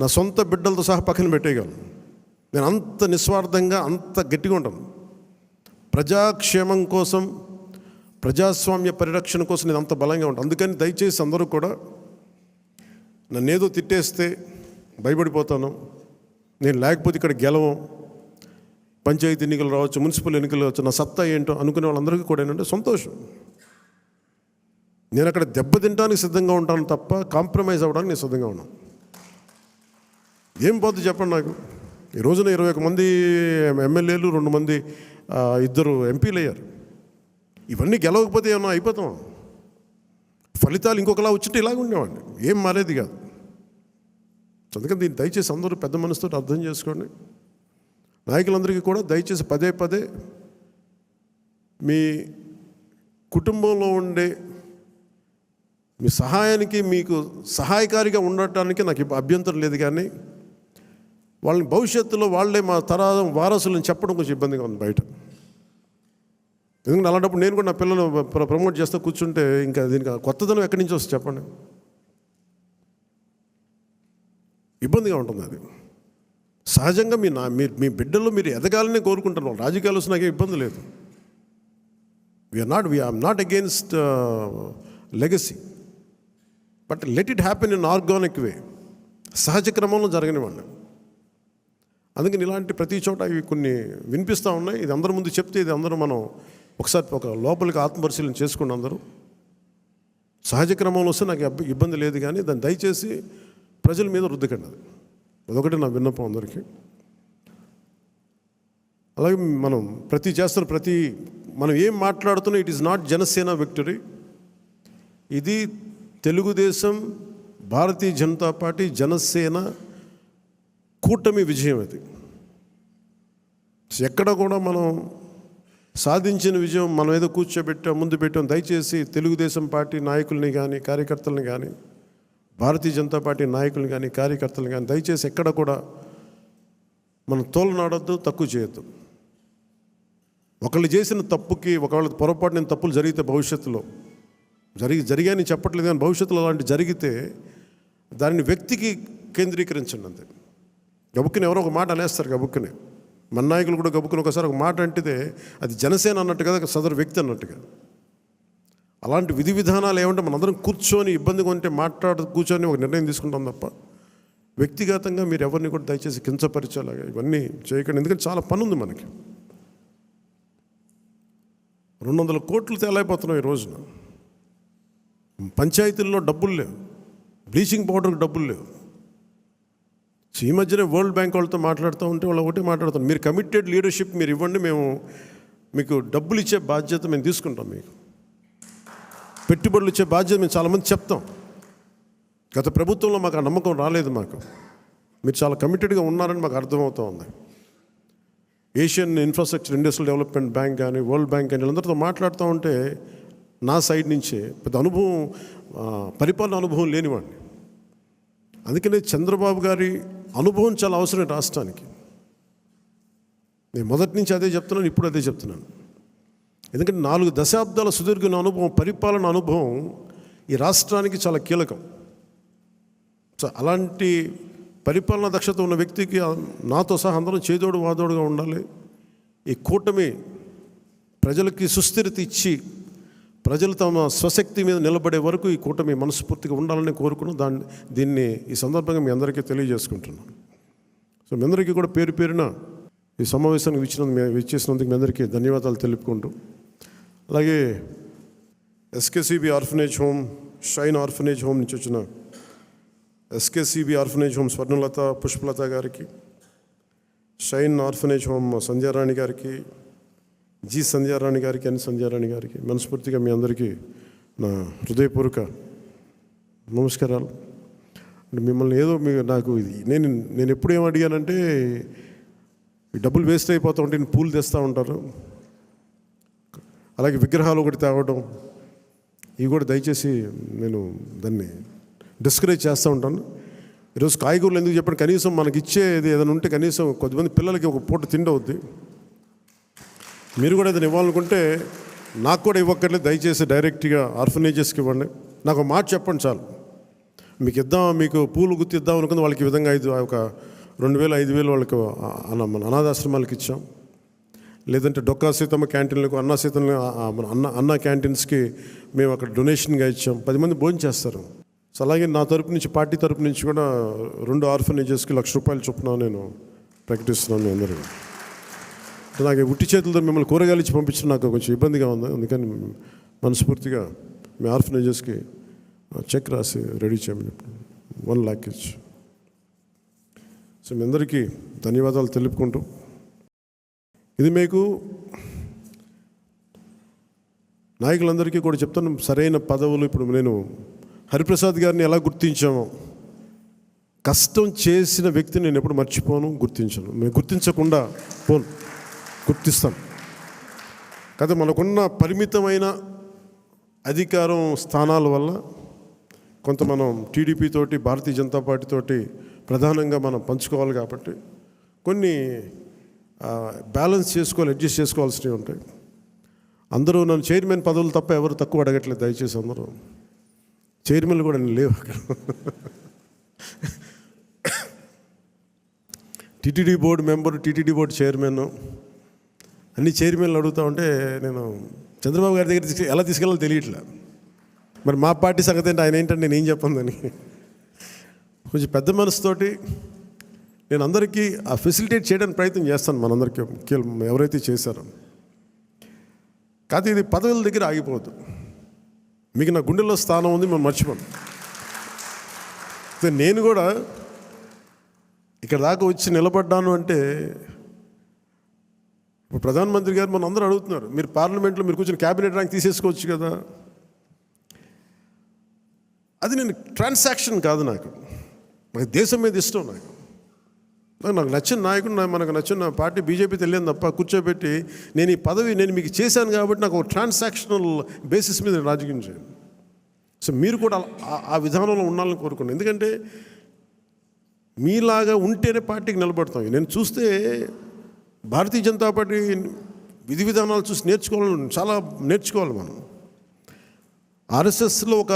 నా సొంత బిడ్డలతో సహా పక్కన పెట్టేయగలను. నేను అంత నిస్వార్థంగా, అంత గట్టిగా ఉంటాను. ప్రజాక్షేమం కోసం, ప్రజాస్వామ్య పరిరక్షణ కోసం నేను అంత బలంగా ఉంటాను. అందుకని దయచేసి అందరూ కూడా నన్నేదో తిట్టేస్తే భయపడిపోతాను, నేను లేకపోతే ఇక్కడ గెలవం, పంచాయతీ ఎన్నికలు రావచ్చు, మున్సిపల్ ఎన్నికలు రావచ్చు, నా సత్తా ఏంటో అనుకునే వాళ్ళందరికీ కూడా ఏంటంటే సంతోషం. నేను అక్కడ దెబ్బతింటానికి సిద్ధంగా ఉంటాను తప్ప కాంప్రమైజ్ అవ్వడానికి నేను సిద్ధంగా ఉన్నాను. ఏం పోతుంది చెప్పండి నాకు. ఈ రోజున 21 మంది ఎమ్మెల్యేలు, 2 మంది 2 ఎంపీలు అయ్యారు. ఇవన్నీ గెలవకపోతే ఏమన్నా అయిపోతాం. ఫలితాలు ఇంకొకలా వచ్చింటే ఇలాగ ఉండేవాడిని, ఏం మారేది కాదు. అందుకని దీన్ని దయచేసి అందరూ పెద్ద మనసుతో అర్థం చేసుకోండి. నాయకులందరికీ కూడా దయచేసి పదే పదే మీ కుటుంబంలో ఉండే మీ సహాయానికి, మీకు సహాయకారిగా ఉండటానికి నాకు అభ్యంతరం లేదు, కానీ వాళ్ళని భవిష్యత్తులో వాళ్ళే మా తరం వారసులను చెప్పడం కొంచెం ఇబ్బందిగా ఉంది బయట. ఎందుకంటే అలాంటప్పుడు నేను కూడా నా పిల్లలు ప్రమోట్ చేస్తూ కూర్చుంటే ఇంకా దీనికి కొత్తదనం ఎక్కడి నుంచి వస్తుంది చెప్పండి. ఇబ్బందిగా ఉంటుంది అది. సహజంగా మీ బిడ్డలు మీరు ఎదగాలని కోరుకుంటున్నారు. రాజకీయాలు వస్తే నాకేం ఇబ్బంది లేదు. We're not against legacy, but let it happen in organic way, సహజ క్రమంలో జరగనివ్వండి. అందుకని ఇలాంటి ప్రతి చోట ఇవి కొన్ని వినిపిస్తూ ఉన్నాయి. ఇది అందరి ముందు చెప్తే ఇది అందరూ మనం ఒకసారి ఒక లోపలికి ఆత్మపరిశీలన చేసుకుని అందరూ సహజ క్రమంలో వస్తే నాకు ఇబ్బంది లేదు, కానీ దాన్ని దయచేసి ప్రజల మీద రుద్దకండి. అదొకటి నా విన్నపం అందరికీ. అలాగే మనం మనం ఏం మాట్లాడుతున్నా it is not Janasena victory. ఇది తెలుగుదేశం, భారతీయ జనతా పార్టీ, జనసేన కూటమి విజయం. అది ఎక్కడ కూడా మనం సాధించిన విజయం మనం ఏదో ముందు పెట్టాం. దయచేసి తెలుగుదేశం పార్టీ నాయకుల్ని కానీ, కార్యకర్తలని కానీ, భారతీయ జనతా పార్టీ నాయకులు కానీ, కార్యకర్తలు కానీ దయచేసి ఎక్కడ కూడా మనం తోలనాడొద్దు, తక్కువ చేయొద్దు. ఒకళ్ళు చేసిన తప్పుకి, ఒకవేళ పొరపాటున తప్పులు జరిగితే భవిష్యత్తులో జరిగాయని చెప్పట్లేదు, కానీ భవిష్యత్తులో అలాంటి జరిగితే దానిని వ్యక్తికి కేంద్రీకరించండి అంతే. గబుక్కుని ఎవరో ఒక మాట అనేస్తారు, గబుక్కుని మన నాయకులు కూడా గబుక్కుని ఒకసారి ఒక మాట అంటితే అది జనసేన అన్నట్టు కదా, సదరు వ్యక్తి అన్నట్టుగా. అలాంటి విధి విధానాలు ఏమంటే మనందరం కూర్చొని ఇబ్బందిగా ఉంటే కూర్చొని ఒక నిర్ణయం తీసుకుంటాం తప్ప వ్యక్తిగతంగా మీరు ఎవరిని కూడా దయచేసి కించపరిచేలాగా ఇవన్నీ చేయకండి. ఎందుకంటే చాలా పని ఉంది మనకి. 200 కోట్లు తేలైపోతున్నాం ఈ రోజున. పంచాయతీల్లో డబ్బులు లేవు, బ్లీచింగ్ పౌడర్కి డబ్బులు లేవు. సో ఈ మధ్యనే వరల్డ్ బ్యాంక్ వాళ్ళతో మాట్లాడుతూ ఉంటే వాళ్ళు ఒకటే మాట్లాడుతాం, మీరు కమిటెడ్ లీడర్షిప్ మీరు ఇవ్వండి, మేము మీకు డబ్బులు ఇచ్చే బాధ్యత మేము తీసుకుంటాం, మీకు పెట్టుబడులు ఇచ్చే బాధ్యత మేము చాలామంది చెప్తాం. గత ప్రభుత్వంలో మాకు ఆ నమ్మకం రాలేదు. మీరు చాలా కమిటెడ్గా ఉన్నారని మాకు అర్థమవుతూ ఉంది. Asian infrastructure industrial development bank కానీ, వరల్డ్ బ్యాంక్ కానీ వీళ్ళందరితో మాట్లాడుతూ ఉంటే నా సైడ్ నుంచి పెద్ద పరిపాలన అనుభవం లేనివాడిని. అందుకనే చంద్రబాబు గారి అనుభవం చాలా అవసరం రాష్ట్రానికి. నేను మొదటి నుంచి అదే చెప్తున్నాను, ఇప్పుడు అదే చెప్తున్నాను. ఎందుకంటే 4 దశాబ్దాల సుదీర్ఘ అనుభవం, పరిపాలన అనుభవం ఈ రాష్ట్రానికి చాలా కీలకం. సో అలాంటి పరిపాలనా దక్షత ఉన్న వ్యక్తికి నాతో సహా అందరం చేదోడు వాదోడుగా ఉండాలి. ఈ కూటమి ప్రజలకి సుస్థిరత ఇచ్చి ప్రజలు తమ స్వశక్తి మీద నిలబడే వరకు ఈ కూటమి మనస్ఫూర్తిగా ఉండాలని కోరుకున్నాం. దీన్ని ఈ సందర్భంగా మీ అందరికీ తెలియజేసుకుంటున్నాను. సో మీ అందరికీ కూడా పేరు పేరున ఈ సమావేశానికి ఇచ్చేసినందుకు మీ అందరికీ ధన్యవాదాలు తెలుపుకుంటూ, అలాగే SKCB orphanage home, Shine orphanage home నుంచి వచ్చిన SKCB orphanage home Swarnalatha, Pushpalatha గారికి, షైన్ ఆర్ఫనేజ్ హోమ్ సంధ్యారాణి గారికి, జి సంధ్యారాణి గారికి, ఎన్ సంధ్యారాణి గారికి మనస్ఫూర్తిగా మీ అందరికీ నా హృదయపూర్వక నమస్కారాలు. అంటే మిమ్మల్ని ఏదో నాకు నేను ఎప్పుడు ఏం అడిగానంటే, ఈ డబ్బులు వేస్ట్ అయిపోతూ ఉంటే నేను పూలు తెస్తూ ఉంటారు, అలాగే విగ్రహాలు ఒకటి తేవడం, ఇవి కూడా దయచేసి నేను దాన్ని డిస్కరేజ్ చేస్తూ ఉంటాను. ఈరోజు కాయగూరలు ఎందుకు చెప్పండి, కనీసం మనకి ఇచ్చేది ఏదైనా ఉంటే కనీసం కొద్దిమంది పిల్లలకి ఒక పూట తిండి అవుద్ది. మీరు కూడా ఏదైనా ఇవ్వాలనుకుంటే నాకు కూడా ఇవ్వక్కర్లేదు, దయచేసి డైరెక్ట్గా ఆర్ఫనేజెస్కి ఇవ్వండి. నాకు ఒక మాట చెప్పండి చాలు. మీకు పూలు గుర్తిద్దాం అనుకుంది వాళ్ళకి ఈ విధంగా ఒక 2,000 5,000 వాళ్ళకి మన అనాథాశ్రమాలకు ఇచ్చాం. లేదంటే డొక్కా సీతమ్మ క్యాంటీన్లకు, అన్న క్యాంటీన్స్కి మేము అక్కడ డొనేషన్గా ఇచ్చాం. 10 మంది భోజనం చేస్తారు. సో అలాగే నా తరపు నుంచి, పార్టీ తరపు నుంచి కూడా 2 ఆర్ఫనేజెస్కి ₹1,00,000 చొప్పున నేను ప్రకటిస్తున్నాను మీ అందరికీ. నాకు ఉట్టి చేతులతో మిమ్మల్ని కూరగాయలు ఇచ్చి పంపించడం నాకు కొంచెం ఇబ్బందిగా ఉంది. అందుకని మనస్ఫూర్తిగా మీ ఆర్ఫనేజెస్కి చెక్ రాసి రెడీ చేయమని 1 lakh ఇచ్చి. సో మీ అందరికీ ధన్యవాదాలు తెలుపుకుంటూ, ఇది మీకు నాయకులందరికీ కూడా చెప్తాను, సరైన పదవులు. ఇప్పుడు నేను హరిప్రసాద్ గారిని ఎలా గుర్తించామో, కష్టం చేసిన వ్యక్తిని నేను ఎప్పుడు మర్చిపోను, గుర్తించను. మేము గుర్తించకుండా గుర్తిస్తాం కదా. మనకున్న పరిమితమైన అధికారం స్థానాల వల్ల కొంత మనం టీడీపీ తోటి, భారతీయ జనతా పార్టీ తోటి ప్రధానంగా మనం పంచుకోవాలి కాబట్టి కొన్ని బ్యాలెన్స్ చేసుకోవాలి, అడ్జస్ట్ చేసుకోవాల్సినవి ఉంటాయి. అందరూ నన్ను చైర్మన్ పదవులు తప్ప ఎవరు తక్కువ అడగట్లేదు. దయచేసి అందరూ చైర్మన్లు కూడా నేను లేవు అక్కడ. TTD board member, TTD board chairman, అన్ని చైర్మన్లు అడుగుతూ ఉంటే నేను చంద్రబాబు గారి దగ్గర ఎలా తీసుకెళ్ళాలో తెలియట్లే. మరి మా పార్టీ సంగతి ఏంటి, ఆయన ఏంటంటే నేను ఏం చెప్పందని. కొంచెం పెద్ద మనసుతోటి నేను అందరికీ ఆ ఫెసిలిటేట్ చేయడానికి ప్రయత్నం చేస్తాను, మనందరికీ ఎవరైతే చేశారో. కాదు, ఇది పదవుల దగ్గర ఆగిపోవద్దు. మీకు నా గుండెల్లో స్థానం ఉంది, మనం మర్చిపోను. నేను కూడా ఇక్కడ దాకా వచ్చి నిలబడ్డాను అంటే, ఇప్పుడు ప్రధానమంత్రి గారు మన అందరూ అడుగుతున్నారు, మీరు పార్లమెంట్లో మీరు కూర్చొని క్యాబినెట్ ర్యాంక్ తీసేసుకోవచ్చు కదా. అది నేను ట్రాన్సాక్షన్ కాదు, నాకు దేశం మీద ఇష్టం. నాకు నచ్చిన నాయకుడు, మనకు నచ్చిన పార్టీ బీజేపీ తెలియదు తప్ప కూర్చోబెట్టి నేను ఈ పదవి నేను మీకు చేశాను కాబట్టి నాకు ఒక ట్రాన్సాక్షనల్ బేసిస్ మీద రాజకీయం చేయండి. సో మీరు కూడా ఆ విధానంలో ఉండాలని కోరుకోండి. ఎందుకంటే మీలాగా ఉంటేనే పార్టీకి నిలబడతాం. నేను చూస్తే భారతీయ జనతా పార్టీ విధి విధానాలు చూసి చాలా నేర్చుకోవాలి మనం. ఆర్ఎస్ఎస్లో ఒక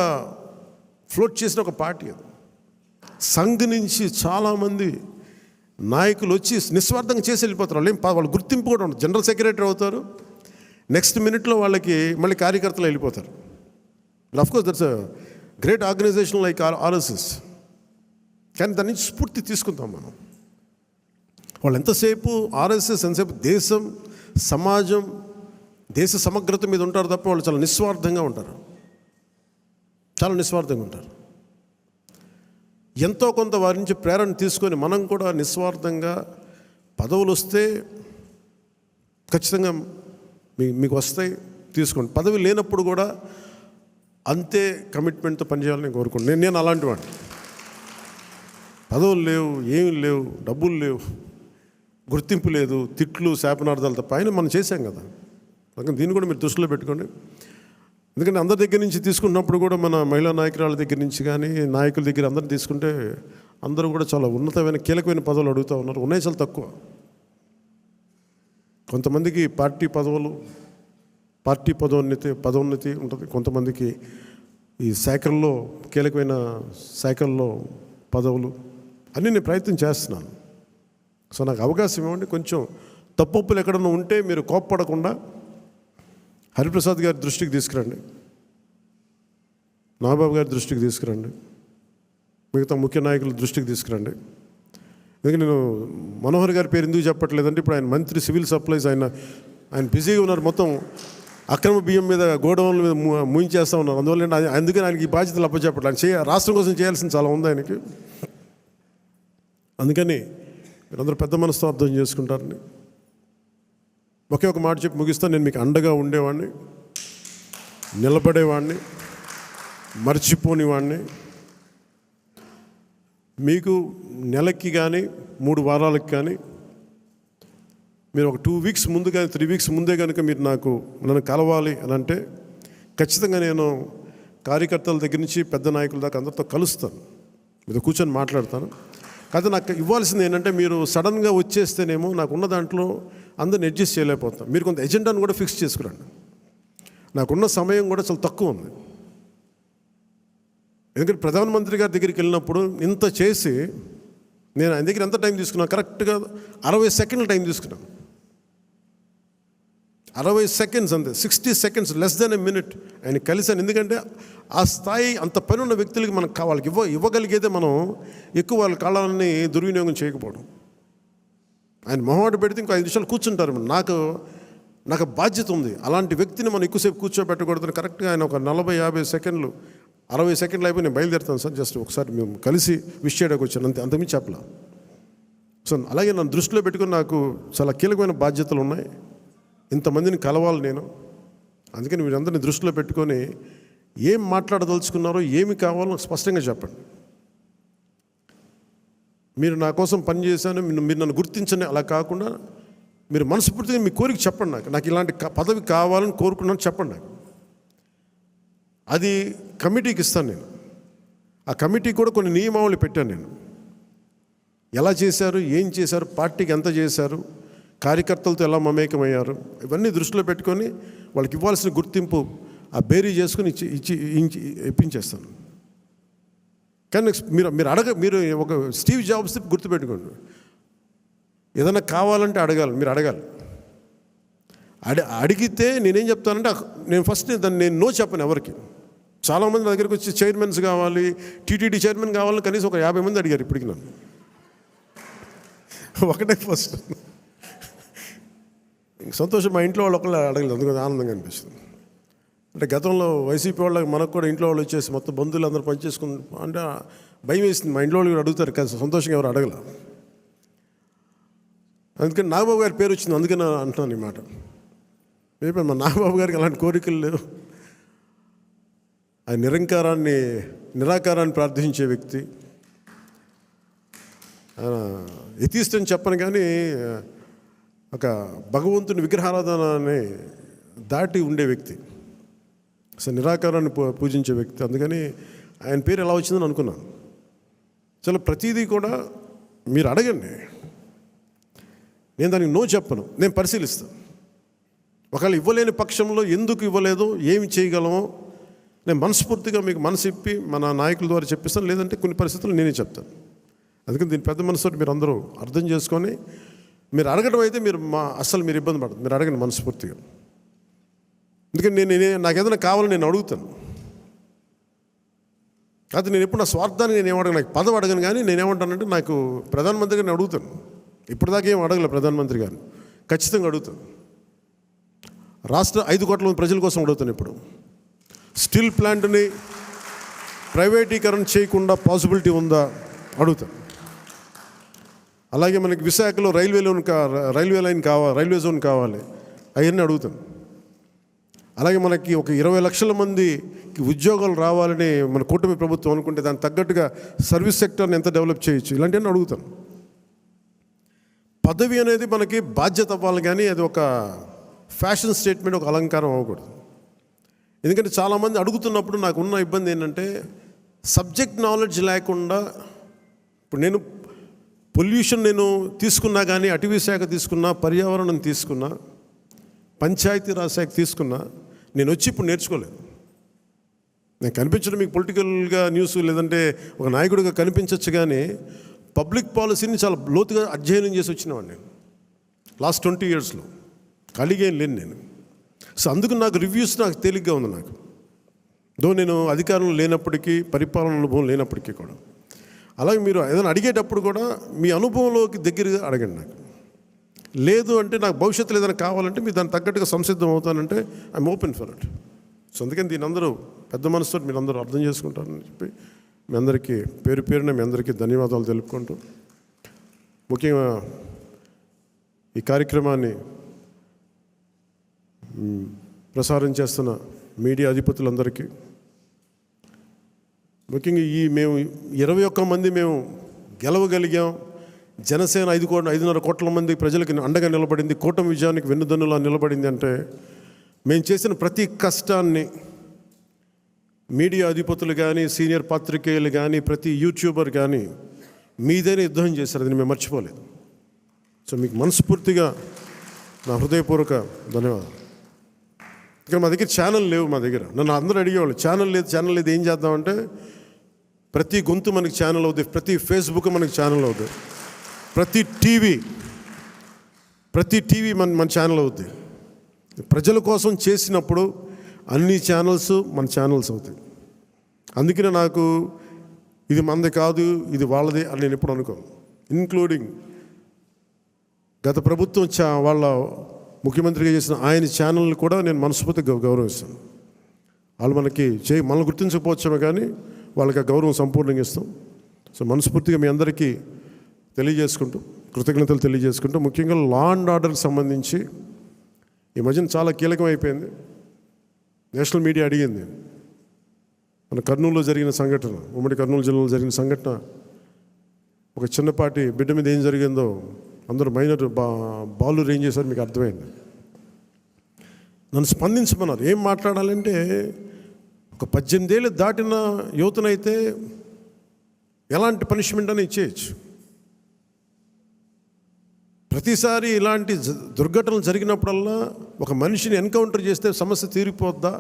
ఫ్లోట్ చేసిన ఒక పార్టీ అది. సంఘ్ నుంచి చాలామంది నాయకులు వచ్చి నిస్వార్థంగా చేసి వెళ్ళిపోతారు. వాళ్ళు గుర్తింపు కూడా ఉండదు. జనరల్ సెక్రటరీ అవుతారు, నెక్స్ట్ మినిట్లో వాళ్ళకి మళ్ళీ కార్యకర్తలు వెళ్ళిపోతారు. Of course that's a great organisation like RSS. కానీ దాని నుంచి స్ఫూర్తి తీసుకుంటాం మనం. వాళ్ళు ఎంతసేపు ఆర్ఎస్ఎస్ ఎంతసేపు దేశం, సమాజం, దేశ సమగ్రత మీద ఉంటారు తప్ప వాళ్ళు చాలా నిస్వార్థంగా ఉంటారు. చాలా నిస్వార్థంగా ఉంటారు. ఎంతో కొంత వారి నుంచి ప్రేరణ తీసుకొని మనం కూడా నిస్వార్థంగా పదవులు వస్తే ఖచ్చితంగా మీకు వస్తాయి, తీసుకోండి. పదవి లేనప్పుడు కూడా అంతే కమిట్మెంట్తో పనిచేయాలని కోరుకోండి. నేను అలాంటి వాడిని. పదవులు లేవు, ఏమీ లేవు, డబ్బులు లేవు, గుర్తింపు లేదు, తిట్లు శాపనార్థాలు తప్ప ఆయన మనం చేశాం కదా. అందుకని దీన్ని కూడా మీరు దృష్టిలో పెట్టుకోండి. ఎందుకంటే అందరి దగ్గర నుంచి తీసుకున్నప్పుడు కూడా మన మహిళా నాయకురాల దగ్గర నుంచి కానీ నాయకుల దగ్గర అందరిని తీసుకుంటే అందరూ కూడా చాలా ఉన్నతమైన కీలకమైన పదవులు అడుగుతూ ఉన్నారు. ఉన్నాయి చాలా తక్కువ. కొంతమందికి పార్టీ పదోన్నతి ఉంటుంది. కొంతమందికి ఈ శాఖల్లో కీలకమైన శాఖల్లో పదవులు అన్నీ నేను ప్రయత్నం చేస్తున్నాను. సో నాకు అవకాశం ఇవ్వండి. కొంచెం తప్పులు ఎక్కడన్నా ఉంటే మీరు కోప్పడకుండా హరిప్రసాద్ గారి దృష్టికి తీసుకురండి, నాగబాబు గారి దృష్టికి తీసుకురండి, మిగతా ముఖ్య నాయకుల దృష్టికి తీసుకురండి. ఎందుకంటే నేను మనోహర్ గారి పేరు ఎందుకు చెప్పట్లేదంటే, ఇప్పుడు ఆయన మంత్రి సివిల్ సప్లైస్, ఆయన బిజీగా ఉన్నారు. మొత్తం అక్రమ బియ్యం మీద, గోడౌన్ల మీద ముయించేస్తూ ఉన్నారు. అందువల్ల అందుకని ఆయనకి ఈ బాధ్యతలు అప్పచెప్పట్లేదు. ఆయన రాష్ట్రం కోసం చేయాల్సిన చాలా ఉంది ఆయనకి. అందుకని మీరందరూ పెద్ద మనసుతో అర్థం చేసుకుంటారని ఒకే ఒక మాట చెప్పి ముగిస్తాను. నేను మీకు అండగా ఉండేవాడిని, నిలబడేవాడిని, మర్చిపోనివాడిని. మీకు నెలకి కానీ 3 వారాలకు కానీ మీరు ఒక 2 weeks ముందు కానీ 3 weeks ముందే కనుక మీరు నన్ను కలవాలి అని అంటే ఖచ్చితంగా నేను కార్యకర్తల దగ్గర నుంచి పెద్ద నాయకుల దాకా అందరితో కలుస్తాను. మీతో కూర్చొని మాట్లాడతాను. కాదు, నాకు ఇవ్వాల్సింది ఏంటంటే మీరు సడన్గా వచ్చేస్తేనేమో నాకున్న దాంట్లో అందరిని అడ్జస్ట్ చేయలేకపోతాం. మీరు కొంత ఎజెండాను కూడా ఫిక్స్ చేసుకురండి. నాకున్న సమయం కూడా చాలా తక్కువ ఉంది. ఎందుకంటే ప్రధానమంత్రి గారి దగ్గరికి వెళ్ళినప్పుడు ఇంత చేసి నేను ఆయన దగ్గర ఎంత టైం తీసుకున్నాను? కరెక్ట్గా 60 సెకండ్లు టైం తీసుకున్నాను. 60 సెకండ్స్ అంతే, 60 seconds, less than a minute ఆయన కలిసాను. ఎందుకంటే ఆ స్థాయి అంత పని ఉన్న వ్యక్తులకి మనకు వాళ్ళకి ఇవ్వగలిగేదే మనం ఎక్కువ వాళ్ళ కాలాన్ని దుర్వినియోగం చేయకపోవడం. ఆయన మొహమాట పెడితే ఇంకో 5 నిమిషాలు కూర్చుంటారు. నాకు బాధ్యత ఉంది. అలాంటి వ్యక్తిని మనం ఎక్కువసేపు కూర్చోబెట్టకూడదని కరెక్ట్గా ఆయన ఒక 40-50 సెకండ్లు, 60 సెకండ్లు అయిపోయి నేను బయలుదేరుతాను సార్, జస్ట్ ఒకసారి మేము కలిసి విష్ చేయడానికి వచ్చాను, అంతమించి చెప్పలా. సో అలాగే నన్ను దృష్టిలో పెట్టుకుని నాకు చాలా కీలకమైన బాధ్యతలు ఉన్నాయి. ఇంతమందిని కలవాలి నేను. అందుకని మీరందరినీ దృష్టిలో పెట్టుకొని ఏం మాట్లాడదలుచుకున్నారో, ఏమి కావాలో స్పష్టంగా చెప్పండి. మీరు నా కోసం పనిచేశాను, మీరు నన్ను గుర్తించండి అలా కాకుండా మీరు మనస్ఫూర్తిగా మీ కోరిక చెప్పండి. నాకు ఇలాంటి పదవి కావాలని కోరుకున్నాను చెప్పండి నాకు. అది కమిటీకి ఇస్తాను నేను. ఆ కమిటీ కూడా కొన్ని నియమావళి పెట్టాను నేను. ఎలా చేశారు, ఏం చేశారు, పార్టీకి ఎంత చేశారు, కార్యకర్తలతో ఎలా మమేకమయ్యారు, ఇవన్నీ దృష్టిలో పెట్టుకొని వాళ్ళకి ఇవ్వాల్సిన గుర్తింపు ఆ బేరీ చేసుకుని ఇప్పించేస్తాను. కానీ మీరు ఒక స్టీవ్ జాబ్స్ గుర్తుపెట్టుకోండి, ఏదైనా కావాలంటే మీరు అడగాలి. అడిగితే నేనేం చెప్తానంటే నేను ఫస్ట్ నేను నో చెప్పను ఎవరికి. చాలామంది నా దగ్గరికి వచ్చి చైర్మన్స్ కావాలి, టీటీడీ చైర్మన్ కావాలని కనీసం ఒక 50 మంది అడిగారు ఇప్పటికి నన్ను. ఒకటే ఫస్ట్ సంతోషం, మా ఇంట్లో వాళ్ళు ఒకళ్ళు అడగలేదు, అందుకని ఆనందంగా అనిపిస్తుంది. అంటే గతంలో వైసీపీ వాళ్ళకి మనకు కూడా ఇంట్లో వాళ్ళు వచ్చేసి మొత్తం బంధువులు అందరూ పనిచేసుకుని అంటే భయం వేసింది. మా ఇంట్లో వాళ్ళు అడుగుతారు కానీ సంతోషంగా ఎవరు అడగల. అందుకని నాగబాబు గారి పేరు వచ్చింది, అందుకని అంటున్నాను ఈ మాట. రేపు మా నాగబాబు గారికి అలాంటి కోరికలు లేవు. ఆయన నిరాకారాన్ని ప్రార్థించే వ్యక్తి. ఎథీస్ట్ అని చెప్పను కానీ ఒక భగవంతుని విగ్రహారాధనని దాటి ఉండే వ్యక్తి, అసలు నిరాకారాన్ని పూజించే వ్యక్తి. అందుకని ఆయన పేరు ఎలా వచ్చిందని అనుకున్నాను. చాలా ప్రతిదీ కూడా మీరు అడగండి, నేను దానికి నో చెప్పను, నేను పరిశీలిస్తాను. ఒకవేళ ఇవ్వలేని పక్షంలో ఎందుకు ఇవ్వలేదో, ఏమి చేయగలమో నేను మనస్ఫూర్తిగా మీకు మనసు ఇప్పి మన నాయకుల ద్వారా చెప్పిస్తాను. లేదంటే కొన్ని పరిస్థితులు నేనే చెప్తాను. అందుకని దీని పెద్ద మనసుతో మీరు అందరూ అర్థం చేసుకొని మీరు అడగడం అయితే అస్సలు మీరు ఇబ్బంది పడదు, మీరు అడగండి మనస్ఫూర్తిగా. ఎందుకంటే నాకు ఏదైనా కావాలని నేను అడుగుతాను. కాదు నేను ఎప్పుడు నా స్వార్థాన్ని నేను ఏమడగను, నాకు పదవి అడగను. కానీ నేనేమంటానంటే నాకు ప్రధానమంత్రి గారిని అడుగుతాను. ఇప్పటిదాకా ఏం అడగలే ప్రధానమంత్రి గారిని, ఖచ్చితంగా అడుగుతాను. రాష్ట్ర 5 కోట్ల మంది ప్రజల కోసం అడుగుతాను. ఇప్పుడు స్టీల్ ప్లాంట్ని ప్రైవేటీకరణ చేయకుండా పాసిబిలిటీ ఉందా అడుగుతాను. అలాగే మనకి విశాఖలో రైల్వే జోన్ కావాలి, అవన్నీ అడుగుతాను. అలాగే మనకి ఒక 20 లక్షల మందికి ఉద్యోగాలు రావాలని మన కూటమి ప్రభుత్వం అనుకుంటే దానికి తగ్గట్టుగా సర్వీస్ సెక్టర్ని ఎంత డెవలప్ చేయొచ్చు, ఇలాంటివన్నీ అడుగుతాను. పదవి అనేది మనకి బాధ్యత అవ్వాలి, కానీ అది ఒక ఫ్యాషన్ స్టేట్మెంట్, ఒక అలంకారం అవ్వకూడదు. ఎందుకంటే చాలామంది అడుగుతున్నప్పుడు నాకు ఉన్న ఇబ్బంది ఏంటంటే సబ్జెక్ట్ నాలెడ్జ్ లేకుండా. ఇప్పుడు నేను పొల్యూషన్ నేను తీసుకున్నా, కానీ అటవీ శాఖ తీసుకున్నా, పర్యావరణం తీసుకున్నా, పంచాయతీరాజ్ శాఖ తీసుకున్నా, నేను వచ్చి ఇప్పుడు నేర్చుకోలేదు. నేను కనిపించడం మీకు పొలిటికల్గా న్యూస్ లేదంటే ఒక నాయకుడిగా కనిపించవచ్చు, కానీ పబ్లిక్ పాలసీని చాలా లోతుగా అధ్యయనం చేసి వచ్చినవాడిని నేను లాస్ట్ 20 ఇయర్స్లో. ఖాళీగా ఏం లేను నేను. సో అందుకు నాకు రివ్యూస్ నాకు తేలిగ్గా ఉంది. నేను అధికారంలో లేనప్పటికీ, పరిపాలన అనుభవం లేనప్పటికీ కూడా. అలాగే మీరు ఏదైనా అడిగేటప్పుడు కూడా మీ అనుభవంలోకి దగ్గరగా అడగండి. నాకు లేదు అంటే నాకు భవిష్యత్తులో ఏదైనా కావాలంటే మీరు దానికి తగ్గట్టుగా సంసిద్ధం అవుతానంటే I'm open for it. So అందుకని దీని అందరూ పెద్ద మనసుతో మీరు అందరూ అర్థం చేసుకుంటారని చెప్పి మీ అందరికీ పేరున మీ అందరికీ ధన్యవాదాలు తెలుపుకుంటూ, ముఖ్యంగా ఈ కార్యక్రమాన్ని ప్రసారం చేస్తున్న మీడియా అధిపతులందరికీ, ముఖ్యంగా మేము 21 మంది మేము గెలవగలిగాం. జనసేన 5.5 కోట్ల మంది ప్రజలకి అండగా నిలబడింది, కూటమి విజయానికి వెన్నుదన్నులా నిలబడింది. అంటే మేము చేసిన ప్రతి కష్టాన్ని మీడియా అధిపతులు కానీ, సీనియర్ పాత్రికేయులు కానీ, ప్రతి యూట్యూబర్ కానీ మీదైనా యుద్ధం చేశారు. అది మేము మర్చిపోలేదు. సో మీకు మనస్ఫూర్తిగా నా హృదయపూర్వక ధన్యవాదాలు. ఇక్కడ మా దగ్గర ఛానల్ లేవు. మా దగ్గర నన్ను అందరూ అడిగేవాళ్ళు, ఛానల్ లేదు ఏం చేద్దామంటే, ప్రతి గొంతు మనకి ఛానల్ అవుతుంది, ప్రతి ఫేస్బుక్ మనకి ఛానల్ అవుతుంది, ప్రతి టీవీ మన ఛానల్ అవుతుంది. ప్రజల కోసం చేసినప్పుడు అన్ని ఛానల్స్ మన ఛానల్స్ అవుతాయి. అందుకనే నాకు ఇది మనది కాదు, ఇది వాళ్ళది అని నేను ఎప్పుడు అనుకోను. ఇన్క్లూడింగ్ గత ప్రభుత్వం వాళ్ళ ముఖ్యమంత్రిగా చేసిన ఆయన ఛానల్ని కూడా నేను మనస్ఫూర్తిగా గౌరవిస్తాను. వాళ్ళు మనల్ని గుర్తించకపోవచ్చామే కానీ వాళ్ళకి ఆ గౌరవం సంపూర్ణంగా ఇస్తాం. సో మనస్ఫూర్తిగా మీ అందరికీ కృతజ్ఞతలు తెలియజేసుకుంటూ, ముఖ్యంగా లా అండ్ ఆర్డర్కి సంబంధించి ఈ మధ్యన చాలా కీలకం అయిపోయింది. నేషనల్ మీడియా అడిగింది, మన కర్నూలులో జరిగిన సంఘటన, ఉమ్మడి కర్నూలు జిల్లాలో జరిగిన సంఘటన, ఒక చిన్నపాటి బిడ్డ మీద ఏం జరిగిందో అందరూ మైనర్ బాలు ఏం చేశారు మీకు అర్థమైంది. నన్ను స్పందించమన్నారు. ఏం మాట్లాడాలంటే, ఒక 18 ఏళ్ళు దాటిన యువతనైతే ఎలాంటి పనిష్మెంట్ అని ఇచ్చేయచ్చు. ప్రతిసారి ఇలాంటి దుర్ఘటనలు జరిగినప్పుడల్లా ఒక మనిషిని ఎన్కౌంటర్ చేస్తే సమస్య తీరిపోద్దా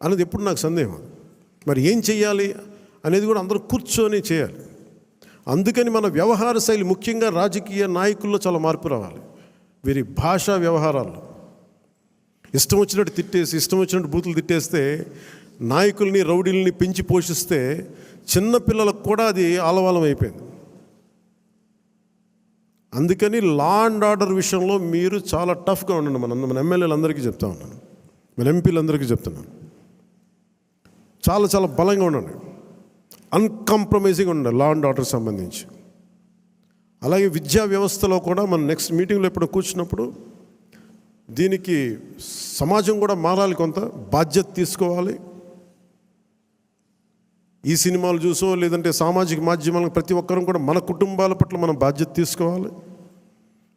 అనేది ఎప్పుడు నాకు సందేహం. మరి ఏం చెయ్యాలి అనేది కూడా అందరూ కూర్చొని చేయాలి. అందుకని మన వ్యవహార శైలి, ముఖ్యంగా రాజకీయ నాయకుల్లో చాలా మార్పు రావాలి. వీరి భాషా వ్యవహారాల్లో ఇష్టం వచ్చినట్టు తిట్టేసి, ఇష్టం వచ్చినట్టు బూతులు తిట్టేస్తే, నాయకుల్ని రౌడీల్ని పెంచి పోషిస్తే చిన్నపిల్లలకు కూడా అది ఆలవాలం అయిపోయింది. అందుకని లా అండ్ ఆర్డర్ విషయంలో మీరు చాలా టఫ్గా ఉండండి. మన ఎమ్మెల్యేలందరికీ చెప్తా ఉన్నాను, మన ఎంపీలందరికీ చెప్తున్నాను, చాలా చాలా బలంగా ఉండండి, అన్కాంప్రమైజింగ్ ఉండండి లా అండ్ ఆర్డర్ సంబంధించి. అలాగే విద్యా వ్యవస్థలో కూడా మనం నెక్స్ట్ మీటింగ్లో ఎప్పుడు కూర్చున్నప్పుడు దీనికి సమాజం కూడా మారాలి, కొంత బాధ్యత తీసుకోవాలి. ఈ సినిమాలు చూసో లేదంటే సామాజిక మాధ్యమాలకు ప్రతి ఒక్కరం కూడా మన కుటుంబాల పట్ల మనం బాధ్యత తీసుకోవాలి.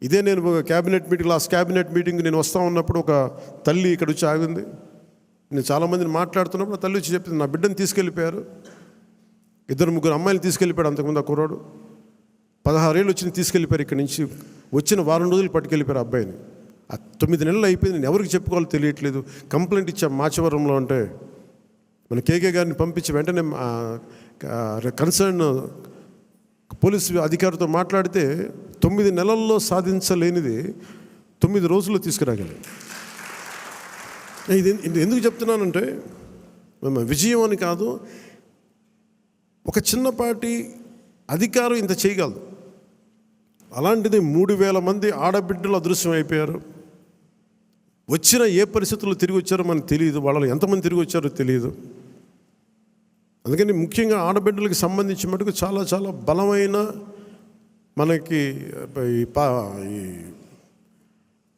ఇదే నేను cabinet meeting, last cabinet meeting నేను వస్తూ ఉన్నప్పుడు ఒక తల్లి ఇక్కడ వచ్చి ఆగింది. నేను చాలామందిని మాట్లాడుతున్నప్పుడు ఆ తల్లి వచ్చి చెప్పింది, నా బిడ్డను తీసుకెళ్ళిపోయారు, 2-3 అమ్మాయిలు తీసుకెళ్ళిపోయాడు. అంతకుముందు ఆ కుర్రాడు 16 ఏళ్ళు వచ్చి తీసుకెళ్ళిపోయారు. ఇక్కడి నుంచి వచ్చిన 1 వారం రోజులు పట్టుకెళ్ళిపోయారు అబ్బాయిని. ఆ 9 నెలలు అయిపోయింది. నేను ఎవరికి చెప్పుకోవాలో తెలియట్లేదు. కంప్లైంట్ ఇచ్చాం మాచవరంలో. అంటే మన కేకే గారిని పంపించి వెంటనే కన్సర్న్ పోలీసు అధికారితో మాట్లాడితే 9 నెలల్లో సాధించలేనిది 9 రోజుల్లో తీసుకురాగలిగాం. ఇది ఎందుకు చెప్తున్నానంటే, విజయం అని కాదు, ఒక చిన్నపాటి అధికారం ఇంత చేయగలదు. అలాంటిది 3000 మంది ఆడబిడ్డలు అదృశ్యం అయిపోయారు. వచ్చిన ఏ పరిస్థితుల్లో తిరిగి వచ్చారో మనకు తెలియదు, వాళ్ళలో ఎంతమంది తిరిగి వచ్చారో తెలియదు. అందుకని ముఖ్యంగా ఆడబిడ్డలకు సంబంధించి మటుకు చాలా చాలా బలమైన మనకి ఈ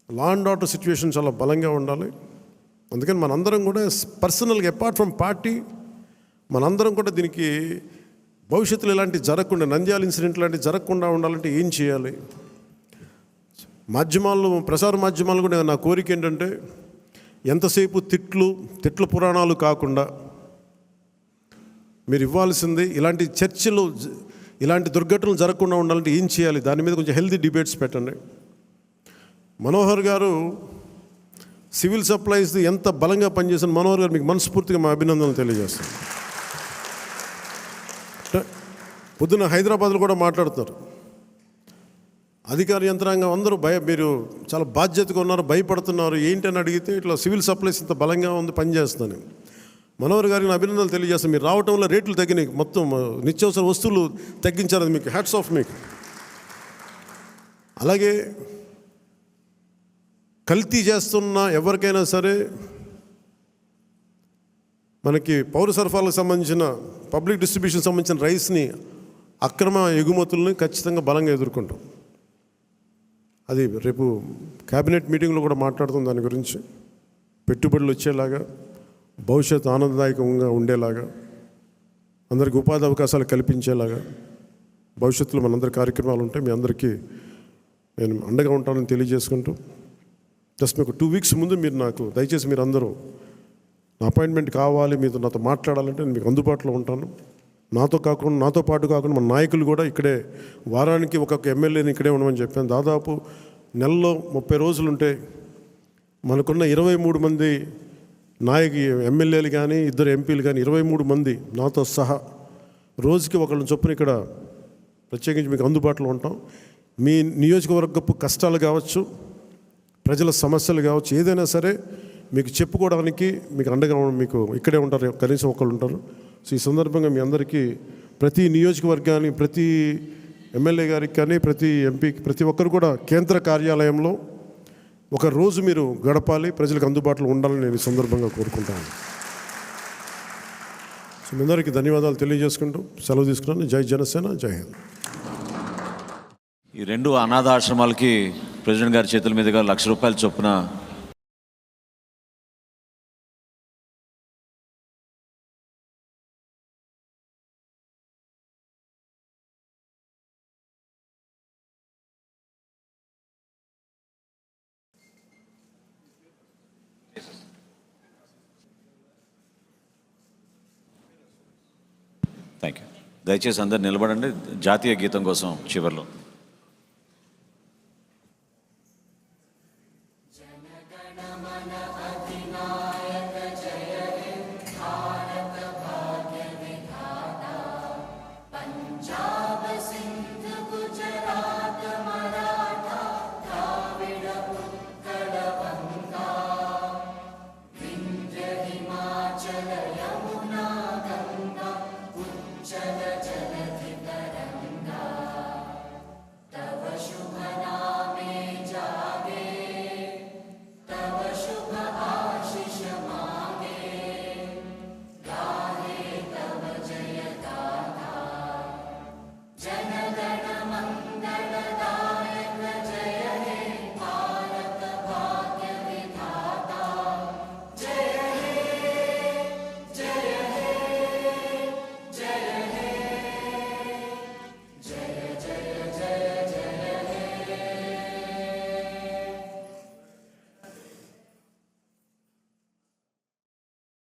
లా అండ్ ఆర్డర్ సిచ్యువేషన్ చాలా బలంగా ఉండాలి. అందుకని మనందరం కూడా పర్సనల్గా, అపార్ట్ ఫ్రమ్ పార్టీ, మనందరం కూడా దీనికి భవిష్యత్తులో ఇలాంటివి జరగకుండా, నంద్యాల ఇన్సిడెంట్ లాంటివి జరగకుండా ఉండాలంటే ఏం చేయాలి? మాధ్యమాల్లో, ప్రసార మాధ్యమాలు కూడా నా కోరిక ఏంటంటే, ఎంతసేపు తిట్ల పురాణాలు కాకుండా మీరు ఇవ్వాల్సింది ఇలాంటి చర్చలు, ఇలాంటి దుర్ఘటనలు జరగకుండా ఉండాలంటే ఏం చేయాలి, దాని మీద కొంచెం హెల్తీ డిబేట్స్ పెట్టండి. మనోహర్ గారు సివిల్ సప్లైస్ ఎంత బలంగా పనిచేసిన మనోహర్ గారు, మీకు మనస్ఫూర్తిగా మా అభినందనలు తెలియజేస్తాను. పొద్దున్న హైదరాబాద్లో కూడా మాట్లాడుతున్నారు, అధికార యంత్రాంగం అందరూ మీరు చాలా బాధ్యతగా ఉన్నారు, భయపడుతున్నారు, ఏంటని అడిగితే ఇట్లా సివిల్ సప్లైస్ ఇంత బలంగా ఉంది, పనిచేస్తాను. మనోహర్ గారికి అభినందనలు తెలియజేస్తాను. మీరు రావటం వల్ల రేట్లు తగ్గినాయి, మొత్తం నిత్యావసర వస్తువులు తగ్గించారు, అది మీకు హ్యాట్స్ ఆఫ్ మీకు. అలాగే కల్తీ చేస్తున్న ఎవరికైనా సరే, మనకి పౌర సరఫరాలకు సంబంధించిన, పబ్లిక్ డిస్ట్రిబ్యూషన్ సంబంధించిన రైస్ని, అక్రమ ఎగుమతుల్ని ఖచ్చితంగా బలంగా ఎదుర్కొంటాం. అది రేపు క్యాబినెట్ మీటింగ్లో కూడా మాట్లాడుతాం దాని గురించి. పెట్టుబడులు వచ్చేలాగా, భవిష్యత్తు ఆనందదాయకంగా ఉండేలాగా, అందరికీ ఉపాధి అవకాశాలు కల్పించేలాగా భవిష్యత్తులో మనందరి కార్యక్రమాలు ఉంటాయి. మీ అందరికీ నేను అండగా ఉంటానని తెలియజేసుకుంటూ, జస్ట్ మీకు 2 వీక్స్ ముందు మీరు నాకు దయచేసి మీరు అందరూ నా అపాయింట్మెంట్ కావాలి, మీతో నాతో మాట్లాడాలంటే నేను మీకు అందుబాటులో ఉంటాను. నాతో పాటు కాకుండా మన నాయకులు కూడా ఇక్కడే వారానికి ఒక్కొక్క ఎమ్మెల్యేని ఇక్కడే ఉండమని చెప్పాను. దాదాపు నెలలో 30 రోజులు ఉంటే మనకున్న 23 మంది ఎమ్మెల్యేలు కానీ 2 ఎంపీలు కానీ 23 మంది నాతో సహా రోజుకి ఒకళ్ళని చొప్పున ఇక్కడ ప్రత్యేకించి మీకు అందుబాటులో ఉంటాం. మీ నియోజకవర్గపు కష్టాలు కావచ్చు, ప్రజల సమస్యలు కావచ్చు, ఏదైనా సరే మీకు చెప్పుకోవడానికి మీకు అండగా మీకు ఇక్కడే ఉంటారు, కనీసం ఒకళ్ళు ఉంటారు. సో ఈ సందర్భంగా మీ అందరికీ ప్రతి నియోజకవర్గానికి, ప్రతి ఎమ్మెల్యే గారికి కానీ, ప్రతి ఎంపీకి, ప్రతి ఒక్కరు కూడా కేంద్ర కార్యాలయంలో ఒక రోజు మీరు గడపాలి, ప్రజలకు అందుబాటులో ఉండాలని నేను ఈ సందర్భంగా కోరుకుంటాను. సో మీ అందరికీ ధన్యవాదాలు తెలియజేసుకుంటూ సెలవు తీసుకున్నాను. జై జనసేన, జై హింద్. ఈ 2 అనాథ ఆశ్రమాలకి ప్రెసిడెంట్ గారి చేతుల మీదుగా ₹1,00,000 చొప్పున థ్యాంక్ యూ. దయచేసి అందరు నిలబడండి జాతీయ గీతం కోసం చివరిలో.